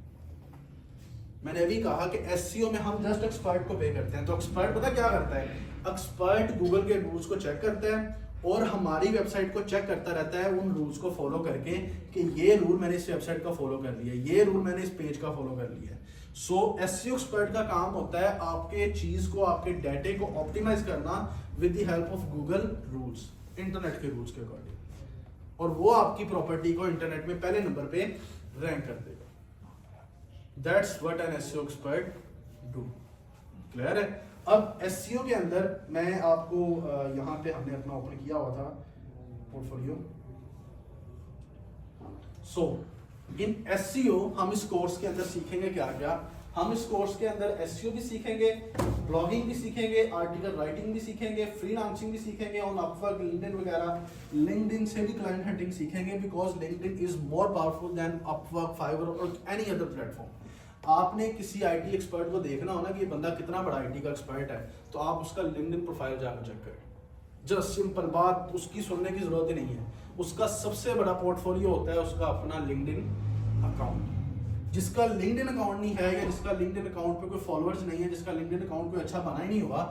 S1: मैंने अभी कहा कि एसईओ में हम जस्ट एक्सपर्ट को पे करते हैं, तो एक्सपर्ट पता क्या करता है? एक्सपर्ट गूगल के रूल्स को चेक करता है और हमारी वेबसाइट को चेक करता रहता है उन रूल्स को फॉलो करके कि ये रूल मैंने इस वेबसाइट का फॉलो कर लिया, ये रूल मैंने इस पेज का फॉलो कर लिया। सो एसईओ एक्सपर्ट का काम होता है आपके चीज को, आपके डाटे को ऑप्टिमाइज करना with the help of Google rules, internet के रूल्स के अकॉर्डिंग, और वो आपकी प्रॉपर्टी को इंटरनेट में पहले नंबर पे रैंक कर देगा। That's what an SEO expert do. Clear है? अब एसईओ के अंदर मैं आपको यहाँ पे हमने अपना ओपन किया हुआ था पोर्टफोलियो। सो इन एसईओ हम इस कोर्स के अंदर सीखेंगे क्या क्या। हम इस कोर्स के अंदर एसईओ भी सीखेंगे, ब्लॉगिंग भी सीखेंगे, आर्टिकल राइटिंग भी सीखेंगे, फ्रीलांसिंग भी सीखेंगे और अपवर्क, लिंक्डइन वगैरह, लिंक्डइन से भी क्लाइंट हंटिंग सीखेंगे, because LinkedIn is more powerful than Upwork, Fiverr और एनी अदर प्लेटफॉर्म। आपने किसी आईटी एक्सपर्ट को देखना हो ना कि ये बंदा कितना बड़ा आईटी का एक्सपर्ट है, तो आप उसका लिंक्डइन प्रोफाइल जाकर चेक करें। जस्ट सिंपल बात, उसकी सुनने की जरूरत ही नहीं है। उसका सबसे बड़ा पोर्टफोलियो होता है उसका अपना लिंक्डइन अकाउंट। जिसका लिंक्डइन अकाउंट नहीं है या जिसका लिंक्डइन अकाउंट पे कोई फॉलोअर्स नहीं है, जिसका लिंक्डइन अकाउंट कोई अच्छा बना ही नहीं हुआ,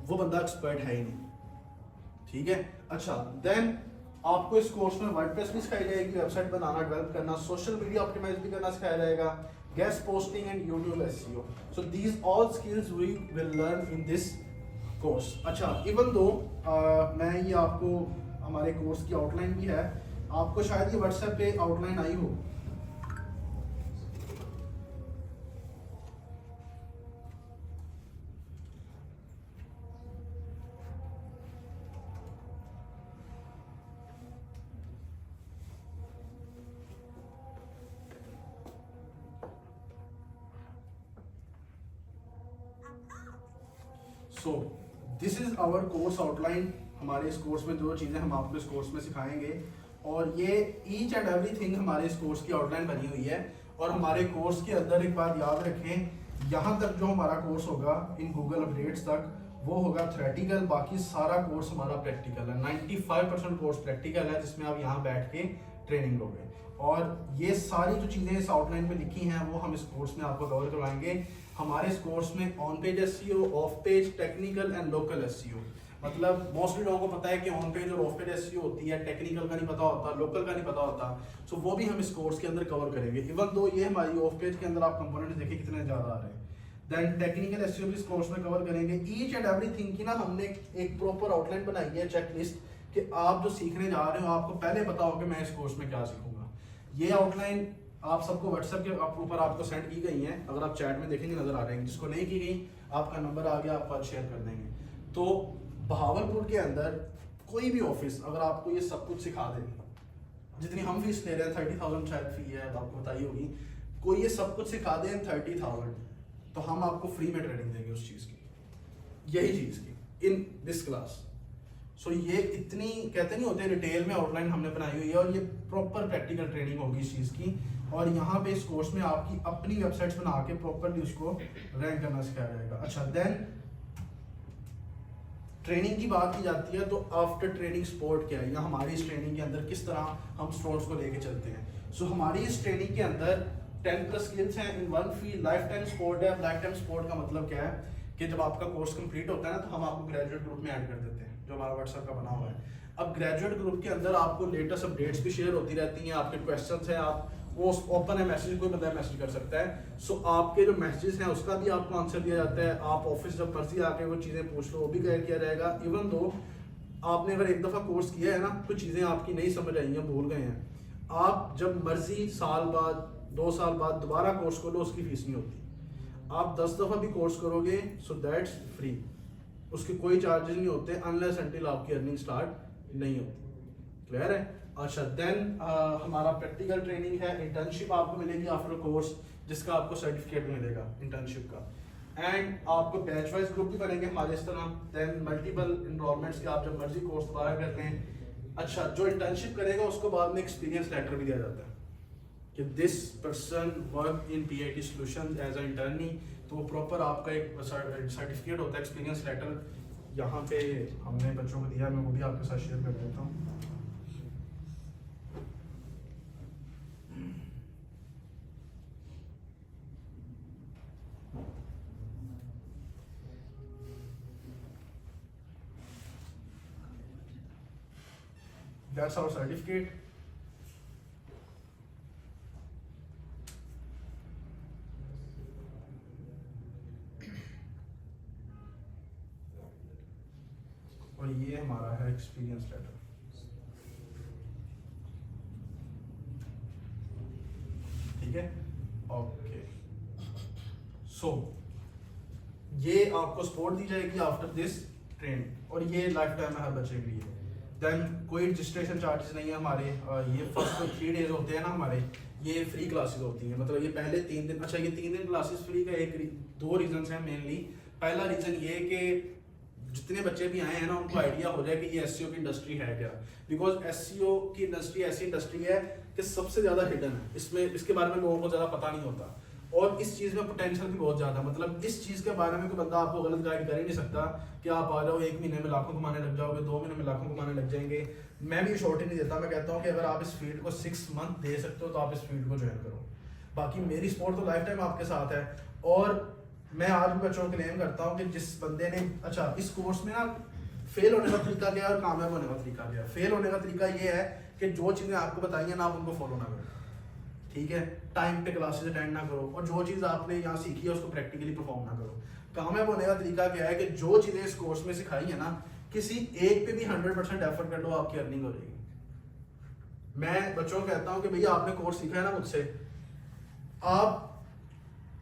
S1: वो बंदा एक्सपर्ट है ही नहीं। ठीक है? अच्छा, देन आपको इस कोर्स में वर्डप्रेस भी सिखाई जाएगी, वेबसाइट बनाना, डेवलप करना, सोशल मीडिया ऑप्टिमाइज भी करना सिखाया जाएगा, guest posting and YouTube SEO. So these all skills we will learn in this course. अच्छा, even though मैं ये आपको हमारे कोर्स की आउटलाइन भी है, आपको शायद ये व्हाट्सएप पे आउटलाइन आई हो। So this is our course outline. हमारे इस कोर्स में जो चीज़ें हम आपको इस कोर्स में सिखाएंगे, और ये ईच एंड एवरीथिंग हमारे इस कोर्स की आउटलाइन बनी हुई है। और हमारे कोर्स के अंदर एक बात याद रखें, यहाँ तक जो हमारा कोर्स होगा इन गूगल अपडेट्स तक, वो होगा थ्योरेटिकल, बाकी सारा कोर्स हमारा प्रैक्टिकल है। 95% कोर्स प्रैक्टिकल है, जिसमें आप यहाँ बैठ के ट्रेनिंग लोगे। और ये सारी जो चीज़ें इस आउटलाइन में लिखी हैं वो हम इस कोर्स में आपको कवर करवाएंगे। हमारे इस कोर्स में on page SEO, of page, technical and local SEO, मतलब मोस्टली लोगों को पता है कि ऑन पेज और ऑफ पेज एसईओ होती है, टेक्निकल का नहीं पता होता, लोकल का नहीं पता होता। सो वो भी हम इस कोर्स के अंदर कवर करेंगे। इवन दो ये हमारी ऑफ पेज के अंदर आप कंपोनेंट्स देखिए कितने ज़्यादा आ रहे हैं। देन टेक्निकल एसईओ भी इस कोर्स में कवर करेंगे। ईच एंड एवरीथिंग की ना हमने एक प्रॉपर आउटलाइन बनाई है, चेकलिस्ट, कि आप जो सीखने जा रहे हो आपको पहले पता हो कि मैं इस कोर्स में क्या सीखूंगा। ये आउटलाइन आप सबको व्हाट्सएप के ऊपर आपको सेंड की गई हैं, अगर आप चैट में देखेंगे नजर आ जाएंगे। जिसको नहीं की गई, आपका नंबर आ गया, आपको शेयर कर देंगे। तो बहावलपुर के अंदर कोई भी ऑफिस अगर आपको ये सब कुछ सिखा दे, जितनी हम फीस ले रहे हैं 30,000 शायद फी है, आपको बताई होगी, कोई ये सब कुछ सिखा दे 30,000, तो हम आपको फ्री में ट्रेनिंग देंगे उस चीज़ की, यही चीज़ की, इन दिस क्लास। सो ये इतनी कहते नहीं होते डिटेल में आउटलाइन हमने बनाई हुई है, और ये प्रॉपर प्रैक्टिकल ट्रेनिंग होगी इस चीज़ की। और यहाँ पे इस कोर्स में आपकी अपनी वेबसाइट्स बना के प्रॉपरली उसको रैंक करना सिखाया जाएगा। अच्छा, देन ट्रेनिंग की बात की जाती है, तो आफ्टर ट्रेनिंग सपोर्ट क्या है, या हमारी इस ट्रेनिंग के अंदर किस तरह हम स्टूडेंट्स को लेके चलते हैं। सो हमारी इस ट्रेनिंग के अंदर 10+ स्किल्स हैं in one field. Life time support है। लाइफ टाइम सपोर्ट का मतलब क्या है कि जब आपका कोर्स कंप्लीट होता है ना, तो हम आपको ग्रेजुएट ग्रुप में ऐड कर देते हैं, जो हमारा व्हाट्सएप का बना हुआ है। अब ग्रेजुएट ग्रुप के अंदर आपको लेटेस्ट अपडेट्स भी शेयर होती रहती हैं, आपके क्वेश्चंस हैं, आप वो ओपन है मैसेज, कोई बंदा मैसेज कर सकता है। सो आपके जो मैसेजेस हैं उसका भी आपको आंसर दिया जाता है। आप ऑफिस जब मर्जी आके वो चीज़ें पूछ लो, वो भी क्लियर किया जाएगा। इवन दो आपने अगर एक दफ़ा कोर्स किया है ना, कुछ चीज़ें आपकी नहीं समझ आई हैं, भूल गए हैं, आप जब मर्जी साल बाद 2 साल बाद दोबारा कोर्स कर लो, उसकी फीस नहीं होती। आप 10 दफ़ा भी कोर्स करोगे सो दैट्स फ्री, उसके कोई चार्जेस नहीं होते अनलेस अनटिल आपकी अर्निंग स्टार्ट नहीं होती। क्लियर है? अच्छा, देन हमारा प्रैक्टिकल ट्रेनिंग है, इंटर्नशिप आपको मिलेगी आफ्टर कोर्स, जिसका आपको सर्टिफिकेट मिलेगा इंटर्नशिप का। एंड आपको बैच वाइज ग्रुप भी बनेंगे हमारे इस तरह। देन मल्टीपल इनरोलमेंट्स के आप जब मर्जी कोर्स दोबारा करते हैं। अच्छा, जो इंटर्नशिप करेगा उसको बाद में एक्सपीरियंस लेटर भी दिया जाता है कि this person work in PIT solution as a internee, तो वो प्रॉपर आपका एक सर्टिफिकेट होता है, एक्सपीरियंस लेटर। यहाँ पे हमने बच्चों को दिया, मैं वो भी आपके साथ शेयर कर देता हूँ। That's our certificate. और ये हमारा है एक्सपीरियंस लेटर। ठीक है, ओके। सो ये आपको सपोर्ट दी जाएगी आफ्टर दिस ट्रेनिंग, और ये लाइफ टाइम है हर बच्चे के लिए। देन कोई रजिस्ट्रेशन चार्जेस नहीं है हमारे। ये फर्स्ट 3 डेज होते हैं ना हमारे, ये फ्री क्लासेस होती हैं। मतलब ये पहले 3 दिन, अच्छा ये 3 दिन क्लासेस फ्री का 2 रीजंस हैं मेनली। पहला रीजन ये कि जितने बच्चे भी आए हैं ना, उनको आइडिया हो जाए कि ये SEO की इंडस्ट्री है क्या। बिकॉज SEO की इंडस्ट्री ऐसी इंडस्ट्री है कि सबसे ज़्यादा हिडन है, इसमें इसके बारे में लोगों को ज़्यादा पता नहीं होता, और इस चीज़ में पोटेंशियल भी बहुत ज़्यादा। मतलब इस चीज़ के बारे में कोई बंदा आपको गलत गाइड कर ही नहीं सकता कि आप आ जाओ 1 महीने में लाखों कमाने लग जाओगे, 2 महीने में लाखों कमाने लग जाएंगे। मैं भी शॉर्ट ही नहीं देता, मैं कहता हूँ कि अगर आप इस फील्ड को 6 मंथ दे सकते हो तो आप इस फील्ड को ज्वाइन करो। बाकी मेरी सपोर्ट तो लाइफ टाइम आपके साथ है। और मैं आज भी बच्चों को क्लेम करता हूँ कि जिस बंदे ने, अच्छा इस कोर्स में ना फेल होने का तरीका क्या है और कामयाब होने का तरीका क्या है। फेल होने का तरीका ये है कि जो चीज़ें आपको बताई हैं ना, आप उनको फॉलो ना करो। ठीक है, टाइम पे क्लासेस अटेंड ना करो, और जो चीज़ आपने यहाँ सीखी है उसको प्रैक्टिकली परफॉर्म ना करो। कामयाब होने का तरीका क्या है कि जो चीज़ें इस कोर्स में सिखाई है ना, किसी एक पे भी 100% एफर्ट कर लो, आपकी अर्निंग हो जाएगी। मैं बच्चों को कहता हूँ कि भैया आपने कोर्स सीखा है ना मुझसे, आप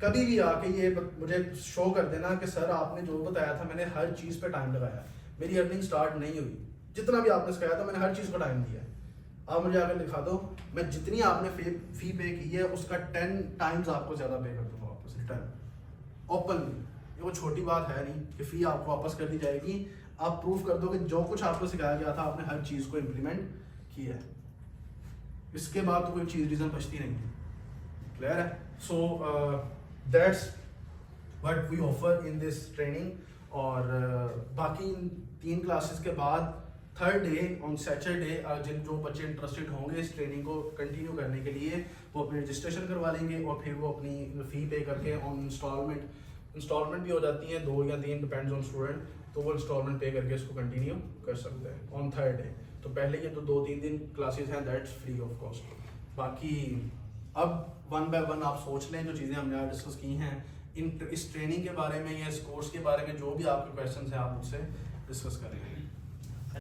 S1: कभी भी आके ये मुझे शो कर देना कि सर आपने जो बताया था मैंने हर चीज़ पे टाइम लगाया, मेरी अर्निंग स्टार्ट नहीं हुई, जितना भी आपने सिखाया था मैंने हर चीज़ को टाइम दिया। आप मुझे आकर दिखा दो, मैं जितनी आपने फी पे की है उसका 10 टाइम्स आपको ज़्यादा पे कर दूंगा वापस रिटर्न ओपनली। ये वो छोटी बात है नहीं कि फ़ी आपको वापस कर दी जाएगी। आप प्रूफ कर दो कि जो कुछ आपको सिखाया गया था आपने हर चीज़ को इम्प्लीमेंट किया है। इसके बाद तो कोई चीज़ रीज़न बचती नहीं है। क्लियर है? So that's what we offer in this training. और बाकी 3 क्लासेस के बाद 3rd डे ऑन सैटरडे जो बच्चे इंटरेस्टेड होंगे इस ट्रेनिंग को कंटिन्यू करने के लिए, वो अपनी रजिस्ट्रेशन करवा लेंगे और फिर वो अपनी फ़ी पे करके ऑन इंस्टॉलमेंट भी हो जाती हैं 2 या 3 डिपेंड्स ऑन स्टूडेंट, तो वो इंस्टॉलमेंट पे करके इसको कंटिन्यू कर सकते हैं ऑन 3rd डे। तो पहले ये तो 2-3 दिन क्लासेस हैं, दैट्स फ्री ऑफ कॉस्ट। बाकी अब 1 बाय 1 आप सोच लें जो चीज़ें हमने आज डिस्कस की हैं इस ट्रेनिंग के बारे में या इस कोर्स के बारे में, जो भी आपके क्वेश्चन हैं आप मुझसे डिस्कस करें।